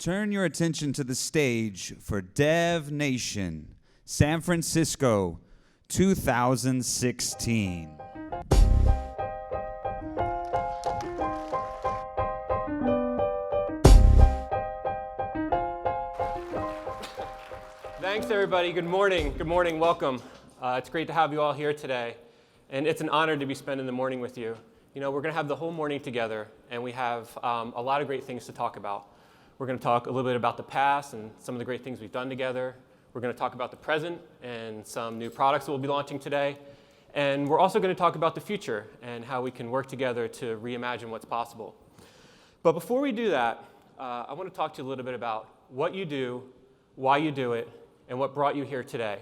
Turn your attention to the stage for DevNation, San Francisco, 2016. Thanks, everybody. Good morning. Good morning. Welcome. It's great to have you all here today, and it's an honor to be spending the morning with you. You know, we're going to have the whole morning together, and we have a lot of great things to talk about. We're going to talk a little bit about the past and some of the great things we've done together. We're going to talk about the present and some new products that we'll be launching today. And we're also going to talk about the future and how we can work together to reimagine what's possible. But before we do that, I want to talk to you a little bit about what you do, why you do it, and what brought you here today.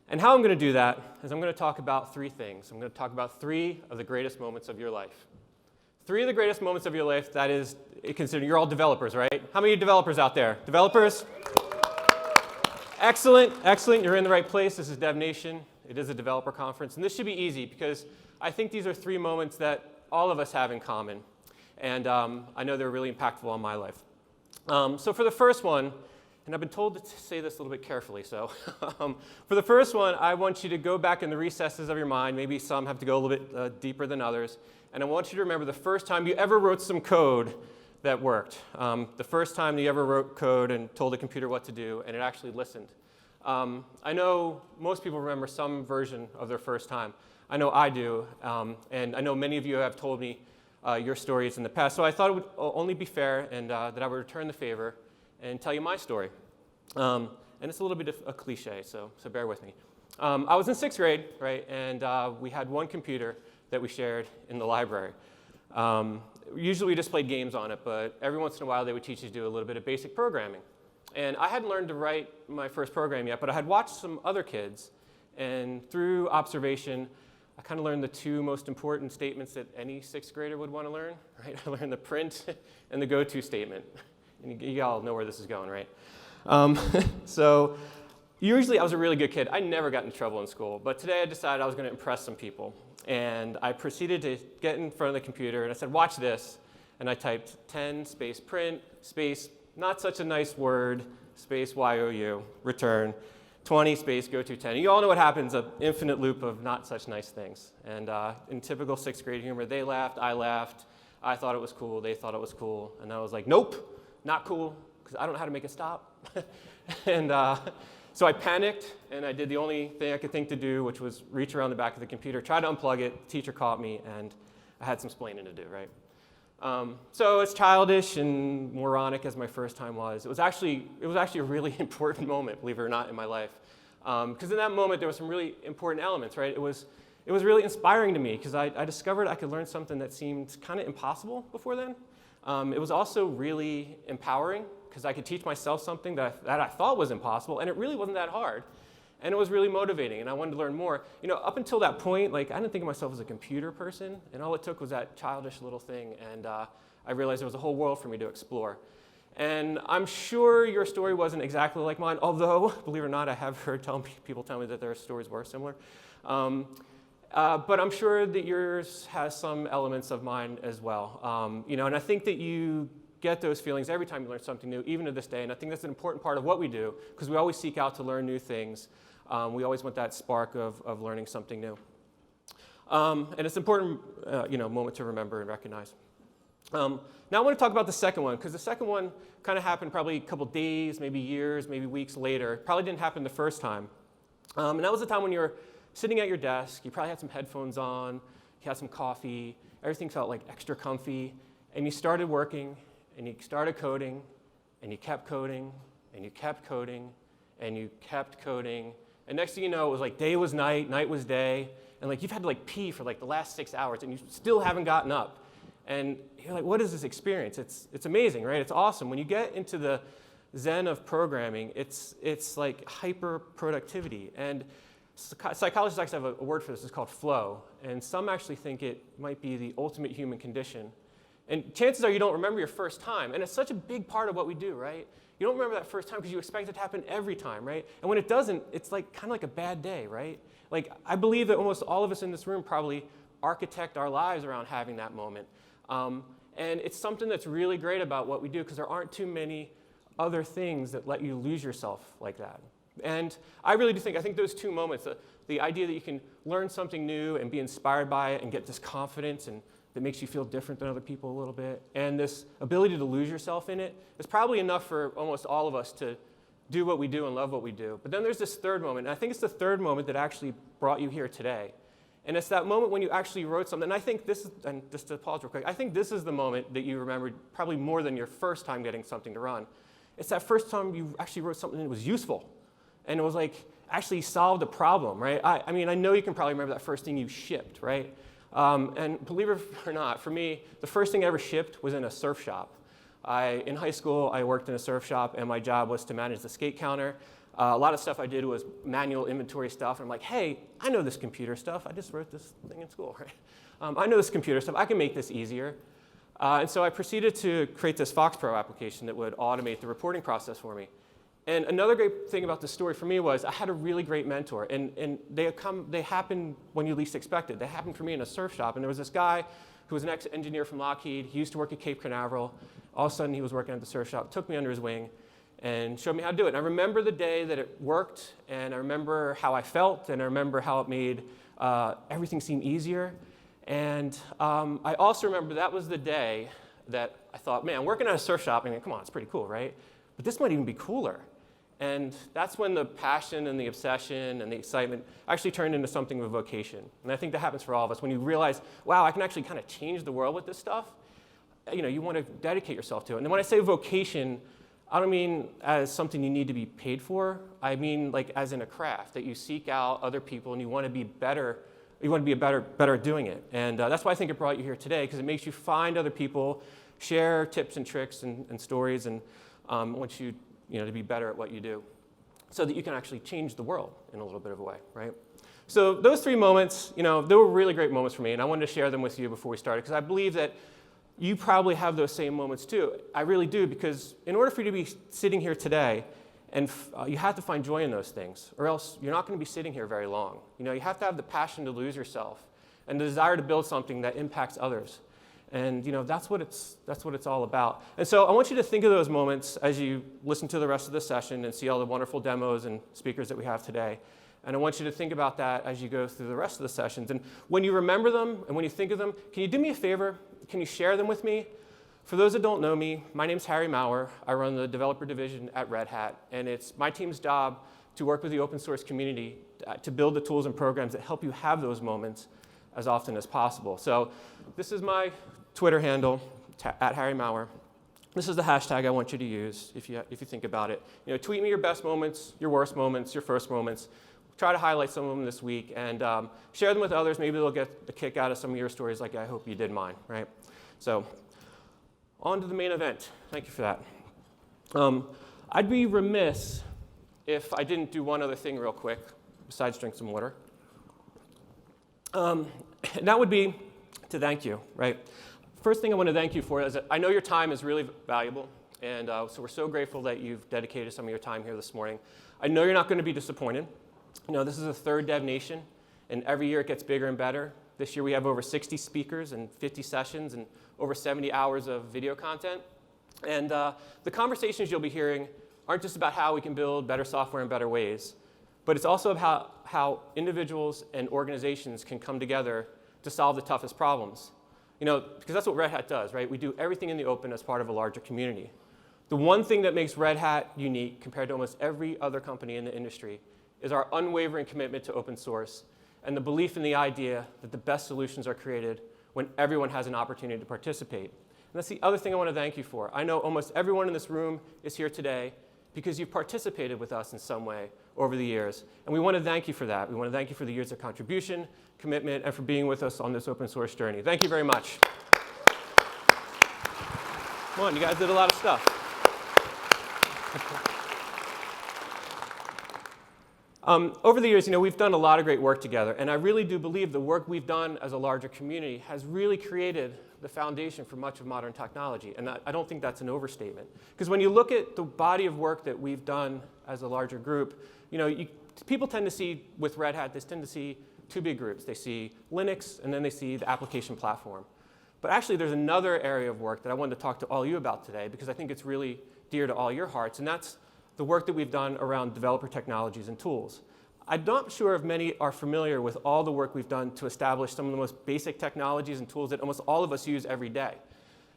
And how I'm going to do that is I'm going to talk about three things. I'm going to talk about three of the greatest moments of your life. Three of the greatest moments of your life, that is, consider you're all developers, right? How many developers out there? Developers? Excellent, excellent. You're in the right place. This is DevNation. It is a developer conference. And this should be easy because I think these are three moments that all of us have in common. And I know they're really impactful on my life. So for the first one, and I've been told to say this a little bit carefully, so for the first one, I want you to go back in the recesses of your mind. Maybe some have to go a little bit deeper than others. And I want you to remember the first time you ever wrote some code that worked. The first time you ever wrote code and told the computer what to do, and it actually listened. I know most people remember some version of their first time. I know I do, and I know many of you have told me your stories in the past. So I thought it would only be fair and that I would return the favor and tell you my story. And it's a little bit of a cliche, so bear with me. I was in sixth grade, right, and we had one computer that we shared in the library. Usually we just played games on it, but every once in a while they would teach you to do a little bit of basic programming. And I hadn't learned to write my first program yet, but I had watched some other kids, and through observation, I kind of learned the two most important statements that any sixth grader would want to learn, right? I learned the print and the go-to statement. And you all know where this is going, right? So usually I was a really good kid. I never got in trouble in school, but today I decided I was going to impress some people. And I proceeded to get in front of the computer, and I said, watch this. And I typed 10 space print, space not such a nice word, space YOU, return, 20 space go to 10. And you all know what happens, an infinite loop of not such nice things. And in typical sixth grade humor, they laughed, I thought it was cool, they thought it was cool. And I was like, nope, not cool, because I don't know how to make it stop. And so I panicked, and I did the only thing I could think to do, which was reach around the back of the computer, try to unplug it. The teacher caught me, and I had some explaining to do, right? So as childish and moronic as my first time was, it was actually a really important moment, believe it or not, in my life. Because in that moment, there were some really important elements, right? It was really inspiring to me, because I discovered I could learn something that seemed kind of impossible before then. It was also really empowering, because I could teach myself something that I thought was impossible, and it really wasn't that hard. And it was really motivating, and I wanted to learn more. You know, up until that point, like, I didn't think of myself as a computer person, and all it took was that childish little thing, and I realized there was a whole world for me to explore. And I'm sure your story wasn't exactly like mine, although, believe it or not, I have heard people tell me that their stories were similar. But I'm sure that yours has some elements of mine as well. You know, and I think that you get those feelings every time you learn something new, even to this day. And I think that's an important part of what we do, because we always seek out to learn new things. We always want that spark of learning something new. And it's an important moment to remember and recognize. Now I want to talk about the second one, because the second one kind of happened probably a couple days, maybe years, maybe weeks later. It probably didn't happen the first time. And that was the time when you were sitting at your desk. You probably had some headphones on. You had some coffee. Everything felt like extra comfy. And you started working, and you started coding, and you kept coding, and you kept coding, and you kept coding. And next thing you know, it was like day was night, night was day. And like you've had to like pee for like the last 6 hours, and you still haven't gotten up. And you're like, what is this experience? It's amazing, right? It's awesome. When you get into the zen of programming, it's like hyper productivity. And psychologists actually have a word for this. It's called flow. And some actually think it might be the ultimate human condition. And chances are you don't remember your first time. And it's such a big part of what we do, right? You don't remember that first time because you expect it to happen every time, right? And when it doesn't, it's like kind of like a bad day, right? Like I believe that almost all of us in this room probably architect our lives around having that moment. And it's something that's really great about what we do because there aren't too many other things that let you lose yourself like that. And I really do think, I think those two moments, the idea that you can learn something new and be inspired by it and get this confidence and that makes you feel different than other people a little bit, and this ability to lose yourself in it is probably enough for almost all of us to do what we do and love what we do. But then there's this third moment, and I think it's the third moment that actually brought you here today. And it's that moment when you actually wrote something. And I think this is, and just to pause real quick, I think this is the moment that you remembered probably more than your first time getting something to run. It's that first time you actually wrote something that was useful. And it was like, actually solved a problem, right? I mean, I know you can probably remember that first thing you shipped, right? And believe it or not, for me, the first thing I ever shipped was in a surf shop. In high school, I worked in a surf shop, and my job was to manage the skate counter. A lot of stuff I did was manual inventory stuff. And I'm like, hey, I know this computer stuff. I just wrote this thing in school, right? I know this computer stuff. I can make this easier. And so I proceeded to create this FoxPro application that would automate the reporting process for me. And another great thing about this story for me was I had a really great mentor. And they happen when you least expect it. They happened for me in a surf shop. And there was this guy who was an ex-engineer from Lockheed. He used to work at Cape Canaveral. All of a sudden, he was working at the surf shop, took me under his wing, and showed me how to do it. And I remember the day that it worked, and I remember how I felt, and I remember how it made everything seem easier. And I also remember that was the day that I thought, man, working at a surf shop, I mean, come on, it's pretty cool, right? But this might even be cooler. And that's when the passion and the obsession and the excitement actually turned into something of a vocation. And I think that happens for all of us. When you realize, wow, I can actually kind of change the world with this stuff, you want to dedicate yourself to it. And when I say vocation, I don't mean as something you need to be paid for. I mean like as in a craft, that you seek out other people and you want to be better. You want to be better at doing it. And that's why I think it brought you here today, because it makes you find other people, share tips and tricks and stories, and wants you, to be better at what you do so that you can actually change the world in a little bit of a way, right? So those three moments, they were really great moments for me, and I wanted to share them with you before we started, because I believe that you probably have those same moments too. I really do, because in order for you to be sitting here today, and you have to find joy in those things, or else you're not going to be sitting here very long. You have to have the passion to lose yourself and the desire to build something that impacts others. And that's what it's all about. And so I want you to think of those moments as you listen to the rest of the session and see all the wonderful demos and speakers that we have today. And I want you to think about that as you go through the rest of the sessions. And when you remember them and when you think of them, can you do me a favor? Can you share them with me? For those that don't know me, my name's Harry Maurer. I run the developer division at Red Hat. And it's my team's job to work with the open source community to build the tools and programs that help you have those moments as often as possible. So this is my Twitter handle, at Harry Maurer. This is the hashtag I want you to use if you think about it. Tweet me your best moments, your worst moments, your first moments. Try to highlight some of them this week and share them with others. Maybe they'll get a kick out of some of your stories like I hope you did mine, right? So on to the main event. Thank you for that. I'd be remiss if I didn't do one other thing real quick besides drink some water. And that would be to thank you, right? First thing I want to thank you for is that I know your time is really valuable, and so we're so grateful that you've dedicated some of your time here this morning. I know you're not going to be disappointed. This is the third DevNation, and every year it gets bigger and better. This year we have over 60 speakers and 50 sessions and over 70 hours of video content. And the conversations you'll be hearing aren't just about how we can build better software in better ways, but it's also about how individuals and organizations can come together to solve the toughest problems. Because that's what Red Hat does, right? We do everything in the open as part of a larger community. The one thing that makes Red Hat unique compared to almost every other company in the industry is our unwavering commitment to open source and the belief in the idea that the best solutions are created when everyone has an opportunity to participate. And that's the other thing I want to thank you for. I know almost everyone in this room is here today because you've participated with us in some way over the years. And we want to thank you for that. We want to thank you for the years of contribution, commitment, and for being with us on this open source journey. Thank you very much. Come on, you guys did a lot of stuff. Over the years, we've done a lot of great work together, and I really do believe the work we've done as a larger community has really created the foundation for much of modern technology, and I don't think that's an overstatement. Because when you look at the body of work that we've done as a larger group, people tend to see, with Red Hat, they tend to see two big groups. They see Linux, and then they see the application platform. But actually, there's another area of work that I wanted to talk to all you about today because I think it's really dear to all your hearts, and that's the work that we've done around developer technologies and tools. I'm not sure if many are familiar with all the work we've done to establish some of the most basic technologies and tools that almost all of us use every day.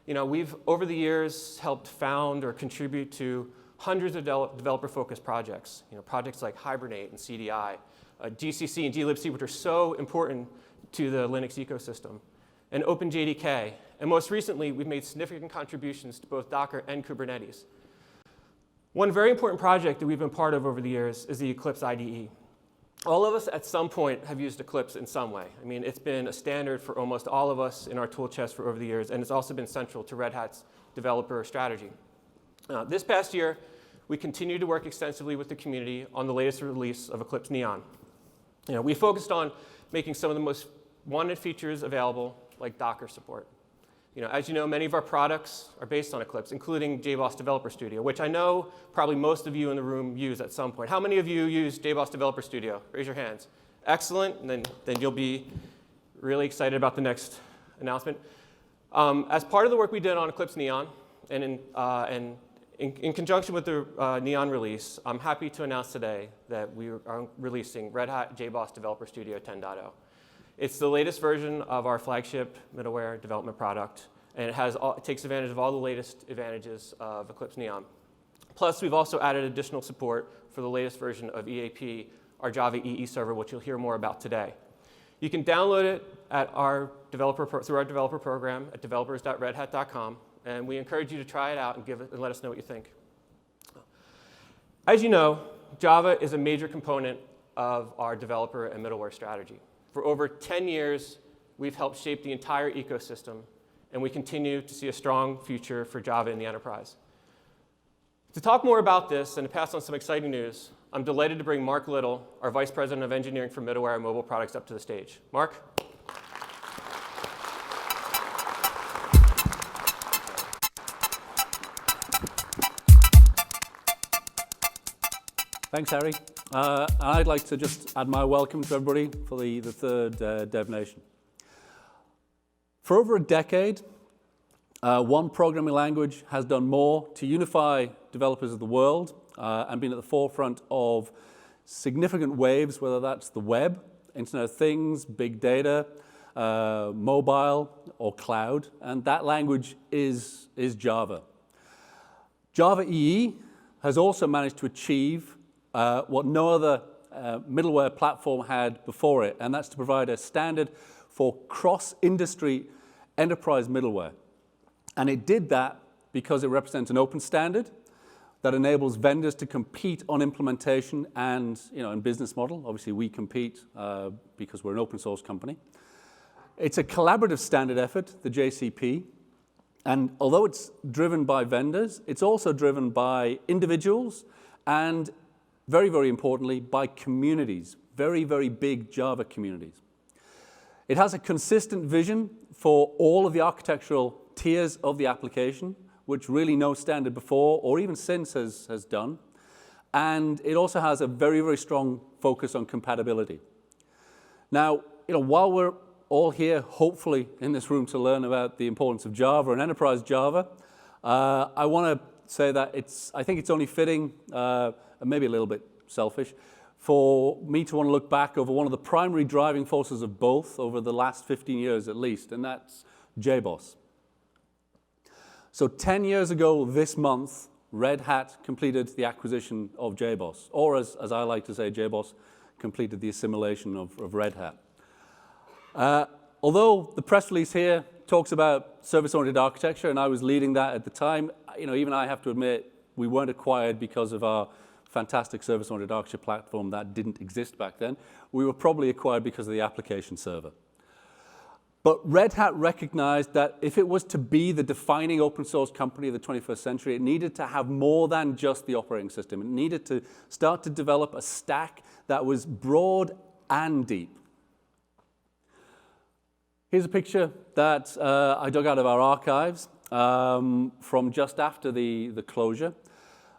You know, we've, over the years, helped found or contribute to hundreds of developer-focused projects. You know, projects like Hibernate and CDI, GCC and glibc, which are so important to the Linux ecosystem, and OpenJDK. And most recently, we've made significant contributions to both Docker and Kubernetes. One very important project that we've been part of over the years is the Eclipse IDE. All of us at some point have used Eclipse in some way. I mean, it's been a standard for almost all of us in our tool chest for over the years, and it's also been central to Red Hat's developer strategy. This past year, we continued to work extensively with the community on the latest release of Eclipse Neon. You know, we focused on making some of the most wanted features available, like Docker support. You know, as you know, many of our products are based on Eclipse, including JBoss Developer Studio, which I know probably most of you in the room use at some point. How many of you use JBoss Developer Studio? Raise your hands. Excellent, and then you'll be really excited about the next announcement. As part of the work we did on Eclipse Neon, and in conjunction with the Neon release, I'm happy to announce today that we are releasing Red Hat JBoss Developer Studio 10.0. It's the latest version of our flagship middleware development product, and it takes advantage of all the latest advantages of Eclipse Neon. Plus, we've also added additional support for the latest version of EAP, our Java EE server, which you'll hear more about today. You can download it at through our developer program at developers.redhat.com, and we encourage you to try it out and let us know what you think. As you know, Java is a major component of our developer and middleware strategy. For over 10 years, we've helped shape the entire ecosystem, and we continue to see a strong future for Java in the enterprise. To talk more about this and to pass on some exciting news, I'm delighted to bring Mark Little, our Vice President of Engineering for Middleware and Mobile Products, up to the stage. Mark? Thanks, Harry. I'd like to just add my welcome to everybody for the third DevNation. For over a decade, one programming language has done more to unify developers of the world and been at the forefront of significant waves, whether that's the web, Internet of Things, big data, mobile, or cloud, and that language is Java. Java EE has also managed to achieve what no other middleware platform had before it, and that's to provide a standard for cross-industry enterprise middleware. And it did that because it represents an open standard that enables vendors to compete on implementation and, and business model. Obviously, we compete because we're an open source company. It's a collaborative standard effort, the JCP, and although it's driven by vendors, it's also driven by individuals and very, very importantly, by communities, very, very big Java communities. It has a consistent vision for all of the architectural tiers of the application, which really no standard before or even since has done. And it also has a very, very strong focus on compatibility. Now, while we're all here, hopefully, in this room to learn about the importance of Java and enterprise Java, I want to say that I think it's only fitting, and maybe a little bit selfish, for me to want to look back over one of the primary driving forces of both over the last 15 years at least, and that's JBoss. So 10 years ago this month, Red Hat completed the acquisition of JBoss, or as I like to say, JBoss completed the assimilation of Red Hat. Although the press release here talks about service-oriented architecture, and I was leading that at the time, even I have to admit, we weren't acquired because of our fantastic service-oriented architecture platform that didn't exist back then. We were probably acquired because of the application server. But Red Hat recognized that if it was to be the defining open source company of the 21st century, it needed to have more than just the operating system. It needed to start to develop a stack that was broad and deep. Here's a picture that I dug out of our archives from just after the closure.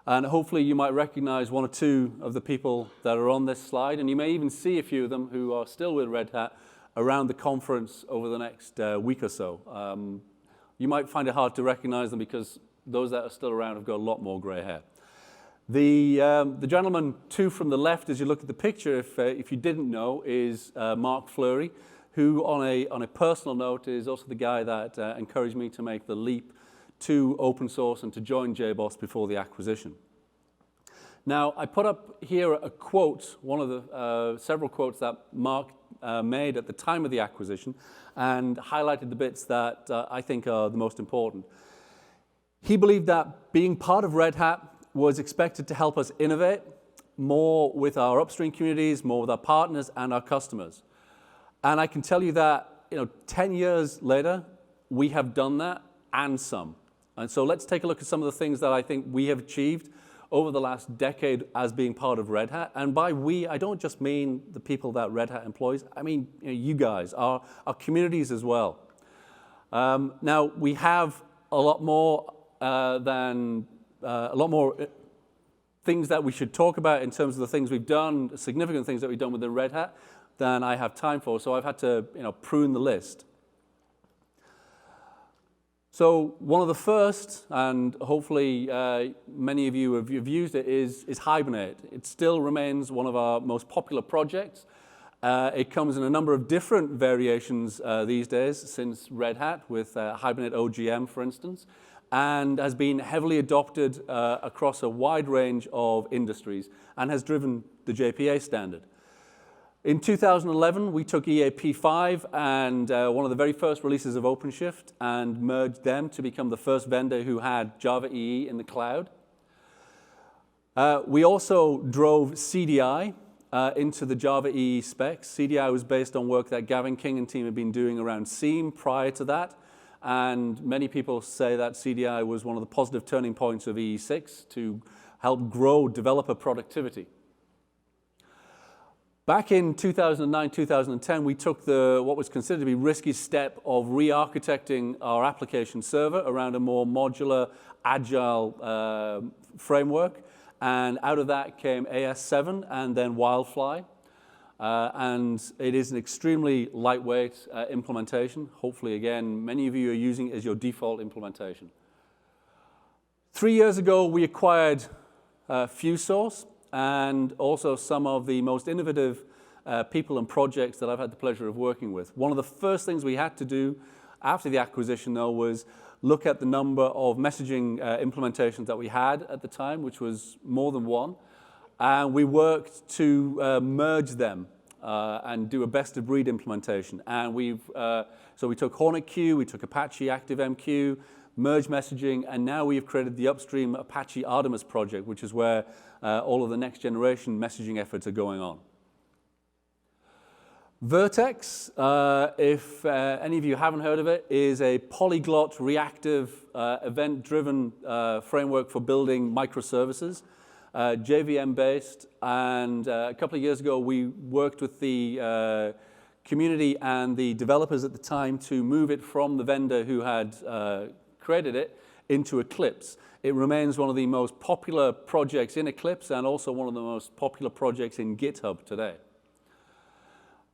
And hopefully you might recognize one or two of the people that are on this slide, and you may even see a few of them who are still with Red Hat around the conference over the next week or so. You might find it hard to recognize them because those that are still around have got a lot more gray hair. The gentleman, two from the left, as you look at the picture, if you didn't know, is Mark Fleury, who on a personal note is also the guy that encouraged me to make the leap to open source and to join JBoss before the acquisition. Now, I put up here a quote, one of the several quotes that Mark made at the time of the acquisition, and highlighted the bits that I think are the most important. He believed that being part of Red Hat was expected to help us innovate more with our upstream communities, more with our partners and our customers. And I can tell you that 10 years later, we have done that and some. And so let's take a look at some of the things that I think we have achieved over the last decade as being part of Red Hat. And by we, I don't just mean the people that Red Hat employs. I mean you guys, our communities as well. Now, we have a lot more things that we should talk about in terms of the things we've done, significant things that we've done within Red Hat, than I have time for. So I've had to prune the list. So one of the first, and hopefully many of you have used it, is Hibernate. It still remains one of our most popular projects. It comes in a number of different variations these days since Red Hat, with Hibernate OGM, for instance, and has been heavily adopted across a wide range of industries and has driven the JPA standard. In 2011, we took EAP5 and one of the very first releases of OpenShift and merged them to become the first vendor who had Java EE in the cloud. We also drove CDI into the Java EE specs. CDI was based on work that Gavin King and team had been doing around Seam prior to that. And many people say that CDI was one of the positive turning points of EE6 to help grow developer productivity. Back in 2009, 2010, we took what was considered to be risky step of re-architecting our application server around a more modular, agile framework. And out of that came AS7 and then Wildfly. And it is an extremely lightweight implementation. Hopefully, again, many of you are using it as your default implementation. 3 years ago, we acquired FuseSource and also some of the most innovative people and projects that I've had the pleasure of working with. One of the first things we had to do after the acquisition, though, was look at the number of messaging implementations that we had at the time, which was more than one. And we worked to merge them and do a best-of-breed implementation. And so we took HornetQ, we took Apache ActiveMQ, merge messaging, and now we've created the upstream Apache Artemis project, which is where all of the next-generation messaging efforts are going on. Vertex, if any of you haven't heard of it, is a polyglot, reactive, event-driven framework for building microservices. JVM-based, and a couple of years ago we worked with the community and the developers at the time to move it from the vendor who had created it into Eclipse. It remains one of the most popular projects in Eclipse and also one of the most popular projects in GitHub today.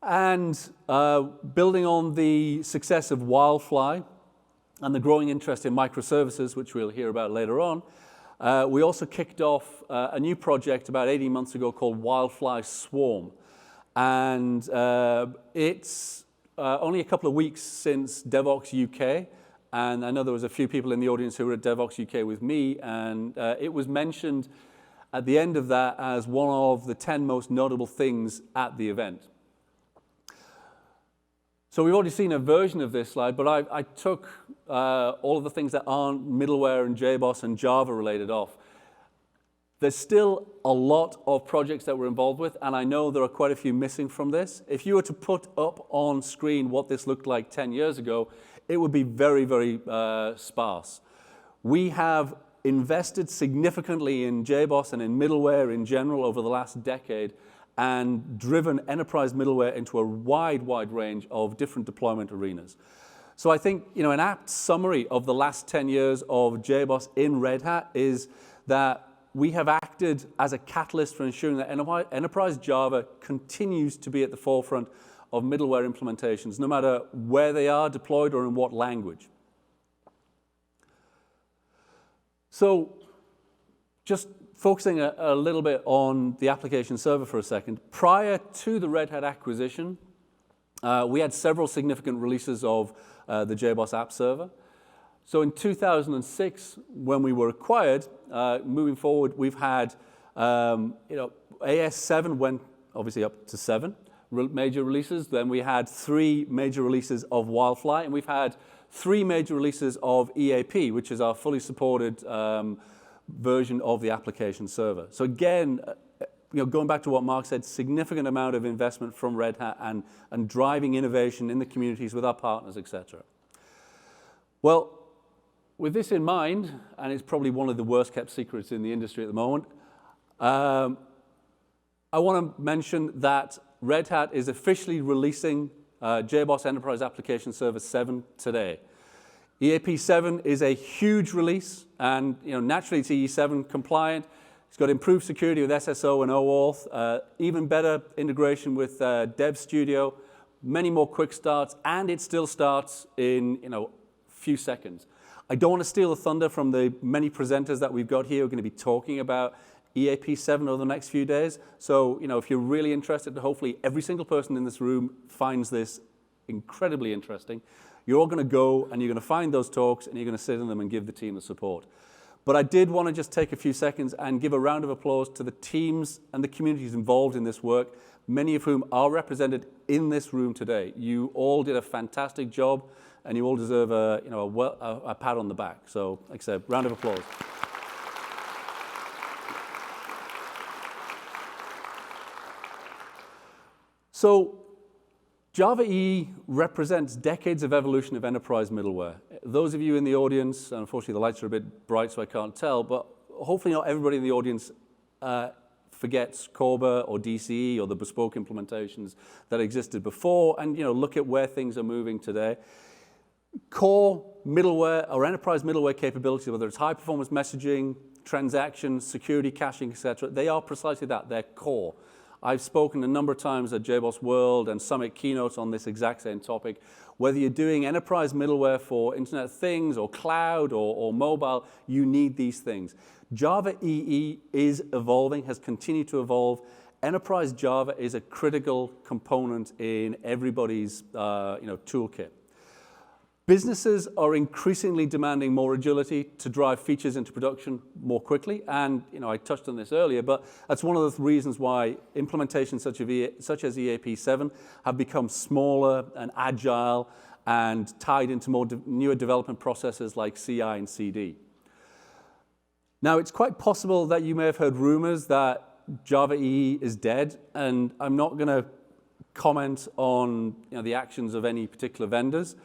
And building on the success of Wildfly and the growing interest in microservices, which we'll hear about later on, we also kicked off a new project about 18 months ago called Wildfly Swarm. And it's only a couple of weeks since DevOps UK. And I know there was a few people in the audience who were at DevOps UK with me. And it was mentioned at the end of that as one of the 10 most notable things at the event. So we've already seen a version of this slide, but I took all of the things that aren't middleware and JBoss and Java related off. There's still a lot of projects that we're involved with, and I know there are quite a few missing from this. If you were to put up on screen what this looked like 10 years ago, it would be very, very sparse. We have invested significantly in JBoss and in middleware in general over the last decade, and driven enterprise middleware into a wide range of different deployment arenas. So I think an apt summary of the last 10 years of JBoss in Red Hat is that we have acted as a catalyst for ensuring that enterprise Java continues to be at the forefront of middleware implementations, no matter where they are deployed or in what language. So just focusing a little bit on the application server for a second. Prior to the Red Hat acquisition, we had several significant releases of the JBoss app server. So in 2006, when we were acquired, moving forward, we've had AS7 went obviously up to 7 major releases. Then we had 3 major releases of Wildfly, and we've had 3 major releases of EAP, which is our fully supported version of the application server. So again, going back to what Mark said, significant amount of investment from Red Hat and driving innovation in the communities with our partners, etc. Well, with this in mind, and it's probably one of the worst kept secrets in the industry at the moment, I want to mention that Red Hat is officially releasing JBoss Enterprise Application Server 7 today. EAP 7 is a huge release, and naturally it's EE7 compliant. It's got improved security with SSO and OAuth, even better integration with Dev Studio, many more quick starts, and it still starts in a few seconds. I don't want to steal the thunder from the many presenters that we've got here who are going to be talking about EAP 7 over the next few days. So if you're really interested, hopefully every single person in this room finds this incredibly interesting. You're all going to go and you're going to find those talks and you're going to sit in them and give the team the support. But I did want to just take a few seconds and give a round of applause to the teams and the communities involved in this work, many of whom are represented in this room today. You all did a fantastic job, and you all deserve a pat on the back. So, like I said, round of applause. So, Java EE represents decades of evolution of enterprise middleware. Those of you in the audience, and unfortunately the lights are a bit bright so I can't tell, but hopefully not everybody in the audience forgets Corba or DCE or the bespoke implementations that existed before, and look at where things are moving today. Core middleware or enterprise middleware capability, whether it's high-performance messaging, transactions, security caching, etc., they are precisely that. They're core. I've spoken a number of times at JBoss World and Summit keynotes on this exact same topic. Whether you're doing enterprise middleware for Internet of Things or cloud or mobile, you need these things. Java EE is evolving, has continued to evolve. Enterprise Java is a critical component in everybody's toolkit. Businesses are increasingly demanding more agility to drive features into production more quickly, and I touched on this earlier, but that's one of the reasons why implementations such as EAP 7 have become smaller and agile and tied into more newer development processes like CI and CD. Now, it's quite possible that you may have heard rumors that Java EE is dead, and I'm not going to comment on the actions of any particular vendors.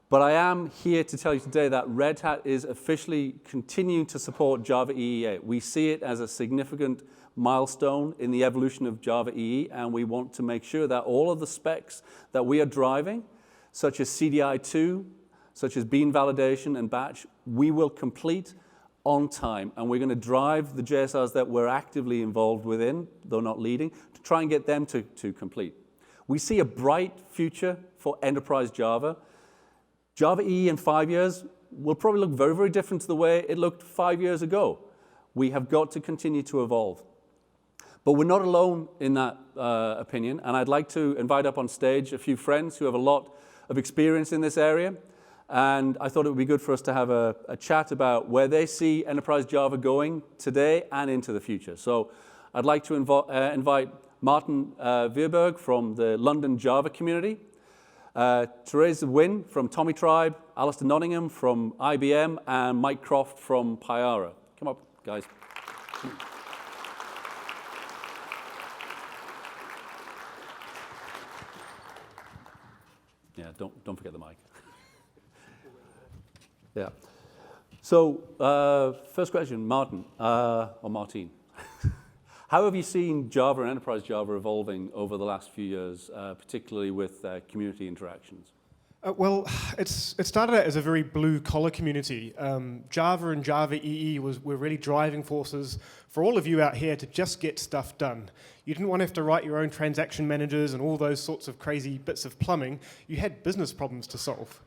But I am here to tell you today that Red Hat is officially continuing to support Java EE. We see it as a significant milestone in the evolution of Java EE, and we want to make sure that all of the specs that we are driving, such as CDI2, such as bean validation and batch, we will complete on time. And we're going to drive the JSRs that we're actively involved within, though not leading, to try and get them to complete. We see a bright future for enterprise Java. Java EE in 5 years will probably look very, very different to the way it looked 5 years ago. We have got to continue to evolve. But we're not alone in that opinion, and I'd like to invite up on stage a few friends who have a lot of experience in this area, and I thought it would be good for us to have a chat about where they see enterprise Java going today and into the future. So I'd like to invite Martin Veerberg from the London Java community, Therese Wynn from Tommy Tribe, Alistair Nottingham from IBM, and Mike Croft from Pyara. Come up, guys. Yeah, don't forget the mic. Yeah. So, first question, Martin, or Martine. How have you seen Java and enterprise Java evolving over the last few years, particularly with community interactions? Well, it started out as a very blue-collar community. Java and Java EE were really driving forces for all of you out here to just get stuff done. You didn't want to have to write your own transaction managers and all those sorts of crazy bits of plumbing. You had business problems to solve.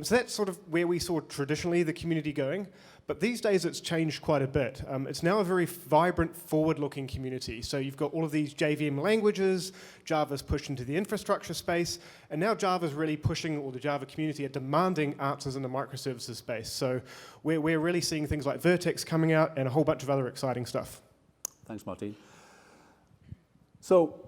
So that's sort of where we saw traditionally the community going. But these days it's changed quite a bit. It's now a very vibrant, forward-looking community. So you've got all of these JVM languages, Java's pushed into the infrastructure space, and now Java's really pushing, or the Java community are demanding answers in the microservices space. So we're really seeing things like Vertex coming out and a whole bunch of other exciting stuff. Thanks, Martin. So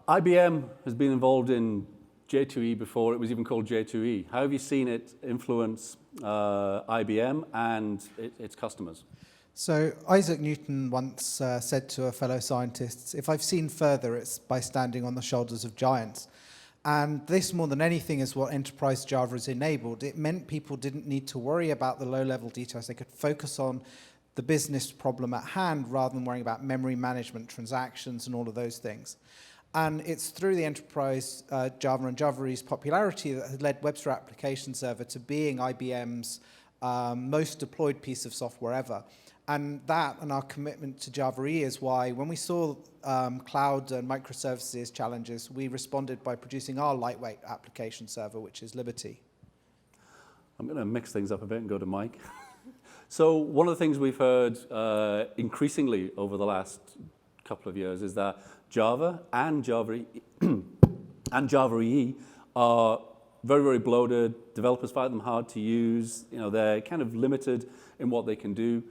IBM has been involved in J2E before it was even called J2E. How have you seen it influence IBM and its customers? So Isaac Newton once said to a fellow scientist, if I've seen further, it's by standing on the shoulders of giants. And this, more than anything, is what enterprise Java has enabled. It meant people didn't need to worry about the low-level details. They could focus on the business problem at hand rather than worrying about memory management, transactions, and all of those things. And it's through the enterprise Java and Java EE's popularity that has led Webster Application Server to being IBM's most deployed piece of software ever. And that and our commitment to Java EE is why when we saw cloud and microservices challenges, we responded by producing our lightweight application server, which is Liberty. I'm going to mix things up a bit and go to Mike. So one of the things we've heard increasingly over the last couple of years is that Java and Java EE are very, very bloated. Developers find them hard to use. You know, they're kind of limited in what they can do.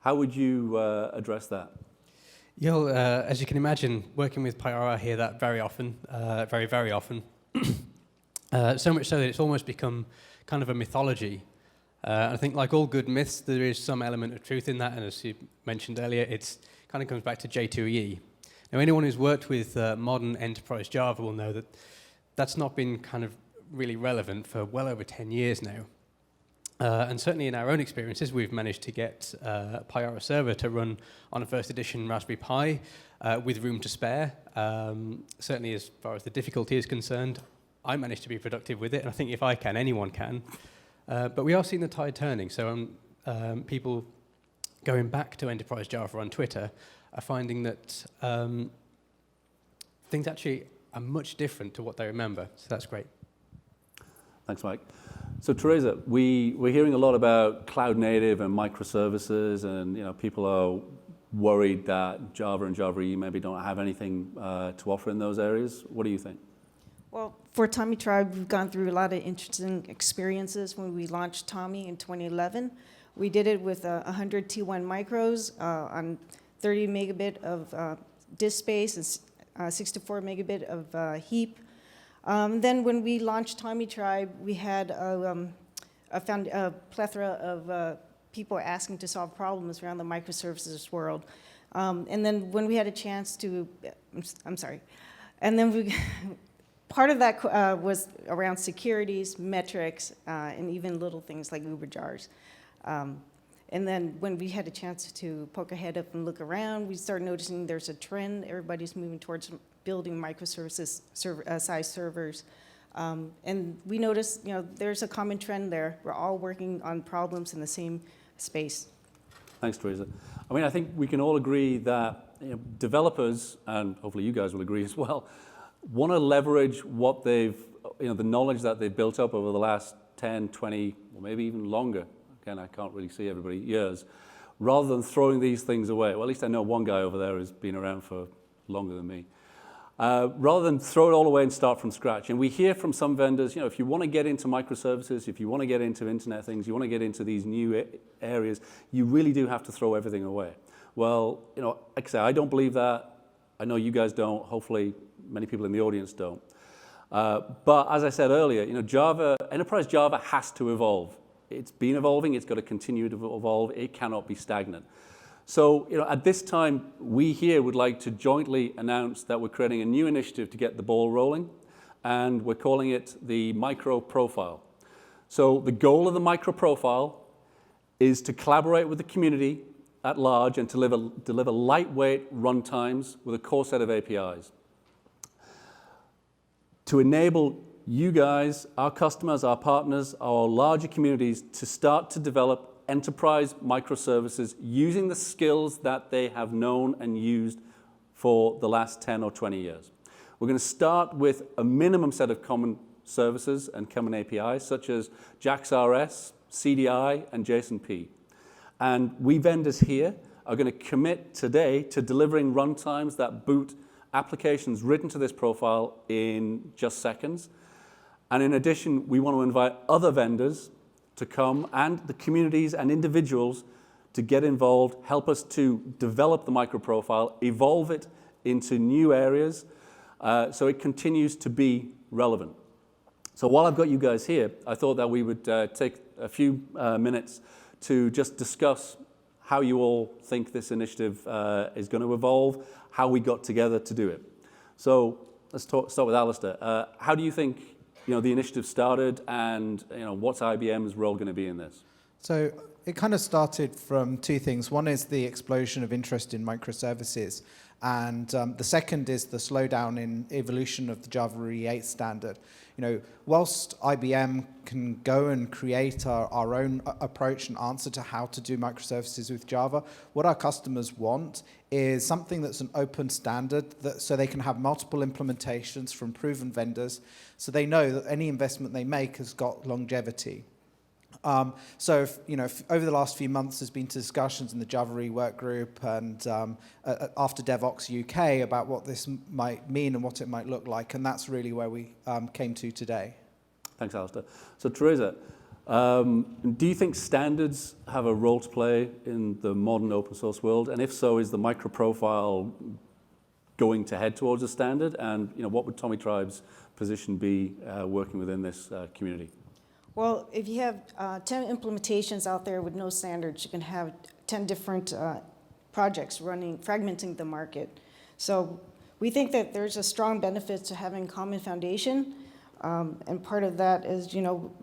How would you address that? As you can imagine, working with Pyara, I hear that very often, very, very often. So much so that it's almost become kind of a mythology. I think like all good myths, there is some element of truth in that, and as you mentioned earlier, it kind of comes back to J2EE. Now, anyone who's worked with modern enterprise Java will know that that's not been kind of really relevant for well over 10 years now. And certainly in our own experiences, we've managed to get Pyara Server to run on a first edition Raspberry Pi with room to spare. Certainly as far as the difficulty is concerned, I managed to be productive with it, and I think if I can, anyone can. But we are seeing the tide turning, so people going back to enterprise Java on Twitter are finding that things actually are much different to what they remember, so that's great. Thanks, Mike. So, Teresa, we're hearing a lot about cloud native and microservices, and people are worried that Java and Java EE maybe don't have anything to offer in those areas. What do you think? Well, for Tommy Tribe, we've gone through a lot of interesting experiences when we launched Tommy in 2011. We did it with 100 T1 micros on 30 megabit of disk space and 64 megabit of heap. Then when we launched Tommy Tribe, we had a plethora of people asking to solve problems around the microservices world. And then when we had a chance to, I'm sorry, and then we, part of that was around securities, metrics, and even little things like Uber jars. And then when we had a chance to poke our head up and look around, we started noticing there's a trend. Everybody's moving towards building microservices size servers. And we noticed, there's a common trend there. We're all working on problems in the same space. Thanks, Teresa. I mean, I think we can all agree that developers, and hopefully you guys will agree as well, want to leverage what they've, the knowledge that they've built up over the last 10, 20, or maybe even longer. Again, I can't really see everybody, years, rather than throwing these things away. Well, at least I know one guy over there has been around for longer than me. Rather than throw it all away and start from scratch. And we hear from some vendors, if you want to get into microservices, if you want to get into Internet things, you want to get into these new areas, you really do have to throw everything away. Well, like I say, I don't believe that. I know you guys don't. Hopefully, many people in the audience don't. But as I said earlier, enterprise Java has to evolve. It's been evolving. It's got to continue to evolve. It cannot be stagnant. So, at this time, we here would like to jointly announce that we're creating a new initiative to get the ball rolling, and we're calling it the microprofile. So the goal of the microprofile is to collaborate with the community at large and to deliver lightweight runtimes with a core set of APIs to enable you guys, our customers, our partners, our larger communities to start to develop enterprise microservices using the skills that they have known and used for the last 10 or 20 years. We're going to start with a minimum set of common services and common APIs, such as JAX-RS, CDI, and JSON-P. And we vendors here are going to commit today to delivering runtimes that boot applications written to this profile in just seconds. And in addition, we want to invite other vendors to come and the communities and individuals to get involved, help us to develop the microprofile, evolve it into new areas so it continues to be relevant. So while I've got you guys here, I thought that we would take a few minutes to just discuss how you all think this initiative is going to evolve, how we got together to do it. So let's start with Alistair. How do you think the initiative started, and what's IBM's role going to be in this? So it kind of started from two things. One is the explosion of interest in microservices, and the second is the slowdown in evolution of the Java E8 standard. Whilst IBM can go and create our own approach and answer to how to do microservices with Java, what our customers want is something that's an open standard so they can have multiple implementations from proven vendors, so they know that any investment they make has got longevity. So, if over the last few months there's been discussions in the Java E work group and after DevOps UK about what this might mean and what it might look like, and that's really where we came to today. Thanks, Alistair. So, Teresa, do you think standards have a role to play in the modern open source world? And if so, is the microprofile going to head towards a standard? And what would Tommy Tribe's position be working within this community? Well, if you have 10 implementations out there with no standards, you can have 10 different projects running, fragmenting the market. So we think that there's a strong benefit to having common foundation, and part of that is,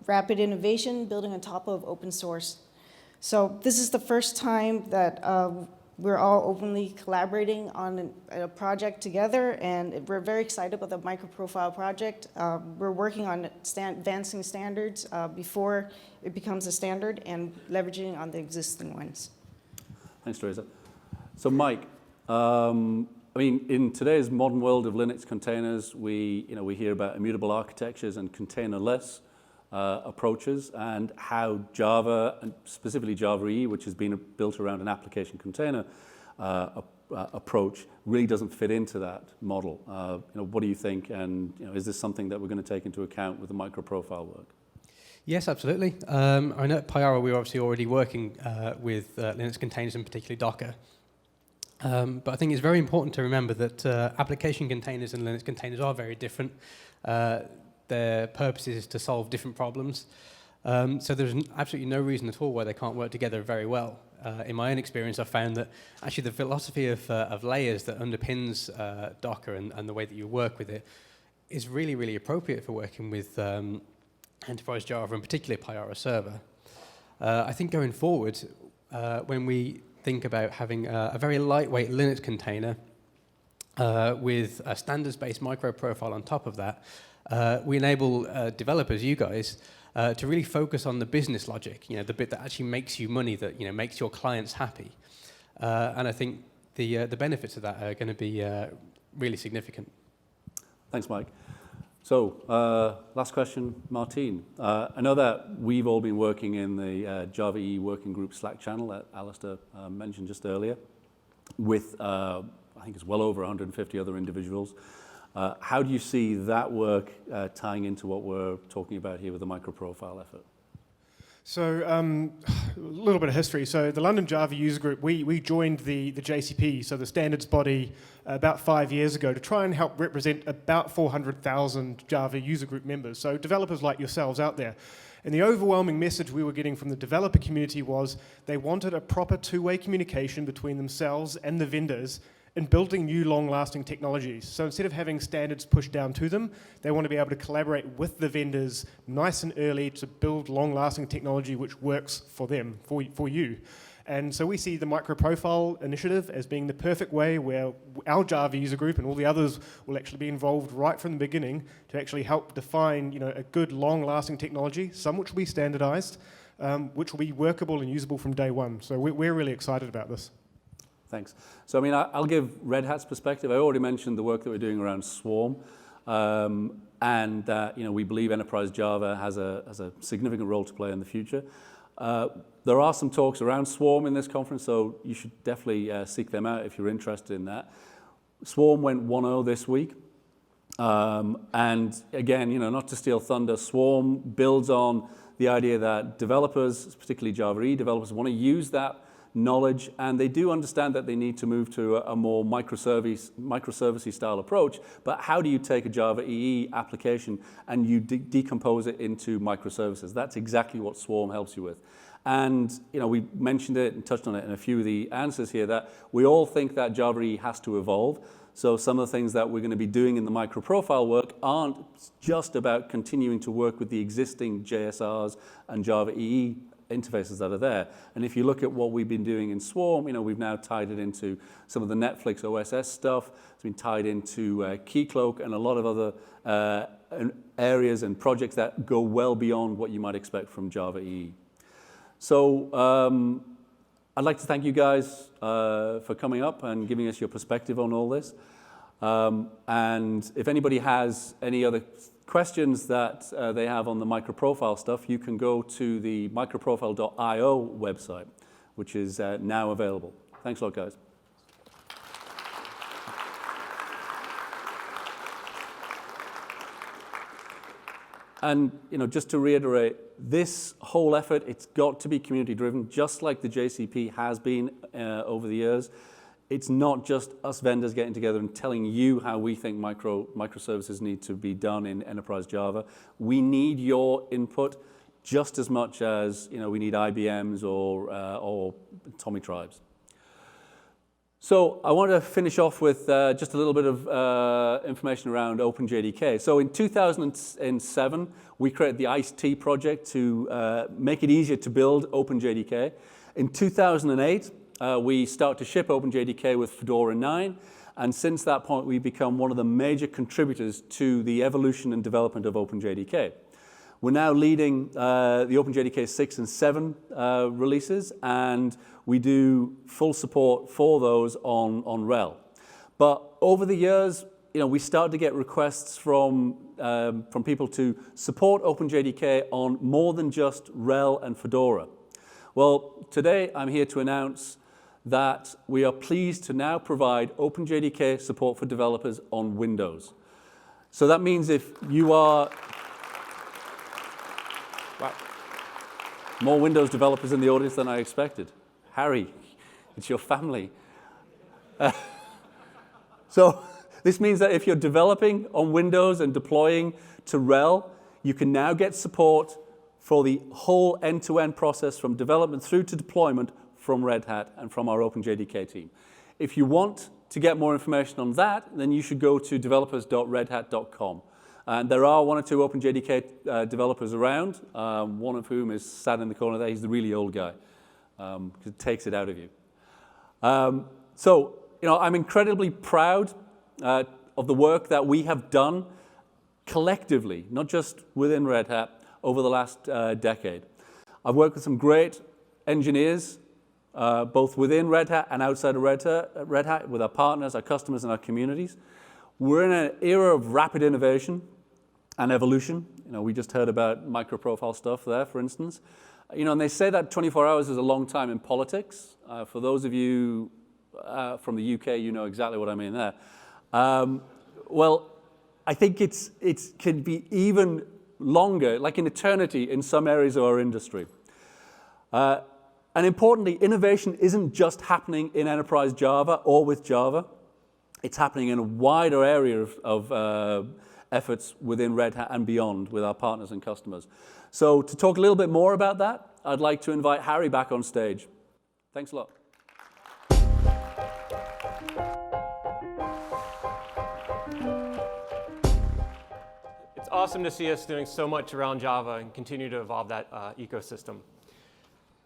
rapid innovation, building on top of open source. So this is the first time that we're all openly collaborating on a project together, and we're very excited about the microprofile project. We're working on advancing standards before it becomes a standard and leveraging on the existing ones. Thanks, Teresa. So, Mike, in today's modern world of Linux containers, we hear about immutable architectures and containerless approaches, and how Java, and specifically Java EE, which has been built around an application container approach, really doesn't fit into that model. What do you think, and is this something that we're going to take into account with the microprofile work? Yes, absolutely. I know at Pyara we were obviously already working with Linux containers, and particularly Docker. But I think it's very important to remember that application containers and Linux containers are very different. Their purpose is to solve different problems. So there's absolutely no reason at all why they can't work together very well. In my own experience, I've found that actually the philosophy of layers that underpins Docker and the way that you work with it is really, really appropriate for working with enterprise Java, and particularly Pyara server. I think going forward, when we think about having a very lightweight Linux container with a standards-based microprofile on top of that, we enable developers, you guys, to really focus on the business logic, the bit that actually makes you money, that makes your clients happy. And I think the benefits of that are going to be really significant. Thanks, Mike. So, last question, Martine. I know that we've all been working in the Java EE working group Slack channel that Alistair mentioned just earlier, with I think it's well over 150 other individuals. How do you see that work tying into what we're talking about here with the microprofile effort? So a little bit of history. So the London Java user group, we joined the JCP, so the standards body, about 5 years ago to try and help represent about 400,000 Java user group members, so developers like yourselves out there. And the overwhelming message we were getting from the developer community was they wanted a proper two-way communication between themselves and the vendors in building new long-lasting technologies. So instead of having standards pushed down to them, they want to be able to collaborate with the vendors nice and early to build long-lasting technology which works for them, for you. And so we see the microprofile initiative as being the perfect way where our Java user group and all the others will actually be involved right from the beginning to actually help define, a good, long-lasting technology, some which will be standardized, which will be workable and usable from day one. So we're really excited about this. Thanks. So, I mean, I'll give Red Hat's perspective. I already mentioned the work that we're doing around Swarm, and that, we believe enterprise Java has a significant role to play in the future. There are some talks around Swarm in this conference, so you should definitely seek them out if you're interested in that. Swarm went 1.0 this week. And again, not to steal thunder, Swarm builds on the idea that developers, particularly Java EE developers, want to use that knowledge, and they do understand that they need to move to a more microservice style approach. But how do you take a Java EE application and you decompose it into microservices? That's exactly what Swarm helps you with. And we mentioned it and touched on it in a few of the answers here, that we all think that Java EE has to evolve. So some of the things that we're going to be doing in the microprofile work aren't just about continuing to work with the existing JSRs and Java EE interfaces that are there. And if you look at what we've been doing in Swarm, we've now tied it into some of the Netflix OSS stuff. It's been tied into Keycloak and a lot of other areas and projects that go well beyond what you might expect from Java EE. So I'd like to thank you guys for coming up and giving us your perspective on all this. And if anybody has any other questions that they have on the microprofile stuff, you can go to the microprofile.io website, which is now available. Thanks a lot, guys. And just to reiterate, this whole effort, it's got to be community-driven, just like the JCP has been over the years. It's not just us vendors getting together and telling you how we think microservices need to be done in enterprise Java. We need your input just as much as we need IBM's or Tommy Tribes. So I want to finish off with just a little bit of information around OpenJDK. So in 2007, we created the ICE-T project to make it easier to build OpenJDK. In 2008, we start to ship OpenJDK with Fedora 9, and since that point, we've become one of the major contributors to the evolution and development of OpenJDK. We're now leading the OpenJDK 6 and 7 releases, and we do full support for those on RHEL. But over the years, we started to get requests from people to support OpenJDK on more than just RHEL and Fedora. Well, today I'm here to announce that we are pleased to now provide OpenJDK support for developers on Windows. So that means if you are... Wow. More Windows developers in the audience than I expected. Harry, it's your family. So this means that if you're developing on Windows and deploying to RHEL, you can now get support for the whole end-to-end process from development through to deployment from Red Hat and from our OpenJDK team. If you want to get more information on that, then you should go to developers.redhat.com. And there are one or two OpenJDK developers around, one of whom is sat in the corner there. He's the really old guy, because it takes it out of you. So, I'm incredibly proud of the work that we have done collectively, not just within Red Hat, over the last decade. I've worked with some great engineers, both within Red Hat and outside of Red Hat, with our partners, our customers, and our communities. We're in an era of rapid innovation and evolution. We just heard about microprofile stuff there, for instance. And they say that 24 hours is a long time in politics. For those of you from the UK, you know exactly what I mean there. Well, I think it can be even longer, like an eternity in some areas of our industry. And importantly, innovation isn't just happening in enterprise Java or with Java. It's happening in a wider area of efforts within Red Hat and beyond with our partners and customers. So to talk a little bit more about that, I'd like to invite Harry back on stage. Thanks a lot. It's awesome to see us doing so much around Java and continue to evolve that ecosystem.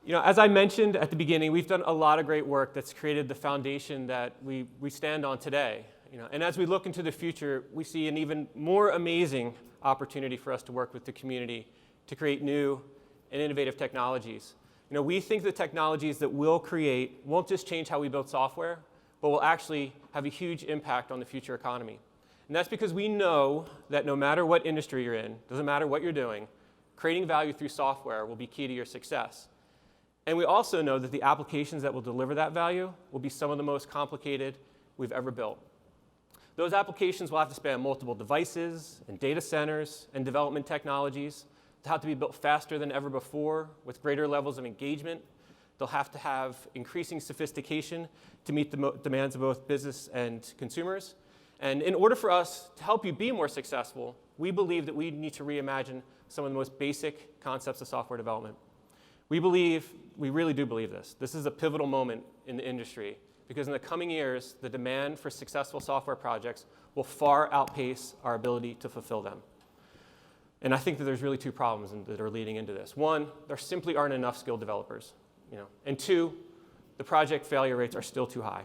You know, as I mentioned at the beginning, we've done a lot of great work that's created the foundation that we stand on today. You know, and as we look into the future, we see an even more amazing opportunity for us to work with the community to create new and innovative technologies. You know, we think the technologies that we'll create won't just change how we build software, but will actually have a huge impact on the future economy. And that's because we know that no matter what industry you're in, doesn't matter what you're doing, creating value through software will be key to your success. And we also know that the applications that will deliver that value will be some of the most complicated we've ever built. Those applications will have to span multiple devices and data centers and development technologies. They'll have to be built faster than ever before with greater levels of engagement. They'll have to have increasing sophistication to meet the demands of both business and consumers. And in order for us to help you be more successful, we believe that we need to reimagine some of the most basic concepts of software development. We really do believe this. This is a pivotal moment in the industry because in the coming years, the demand for successful software projects will far outpace our ability to fulfill them. And I think that there's really two problems that are leading into this. One, there simply aren't enough skilled developers. You know. And two, the project failure rates are still too high.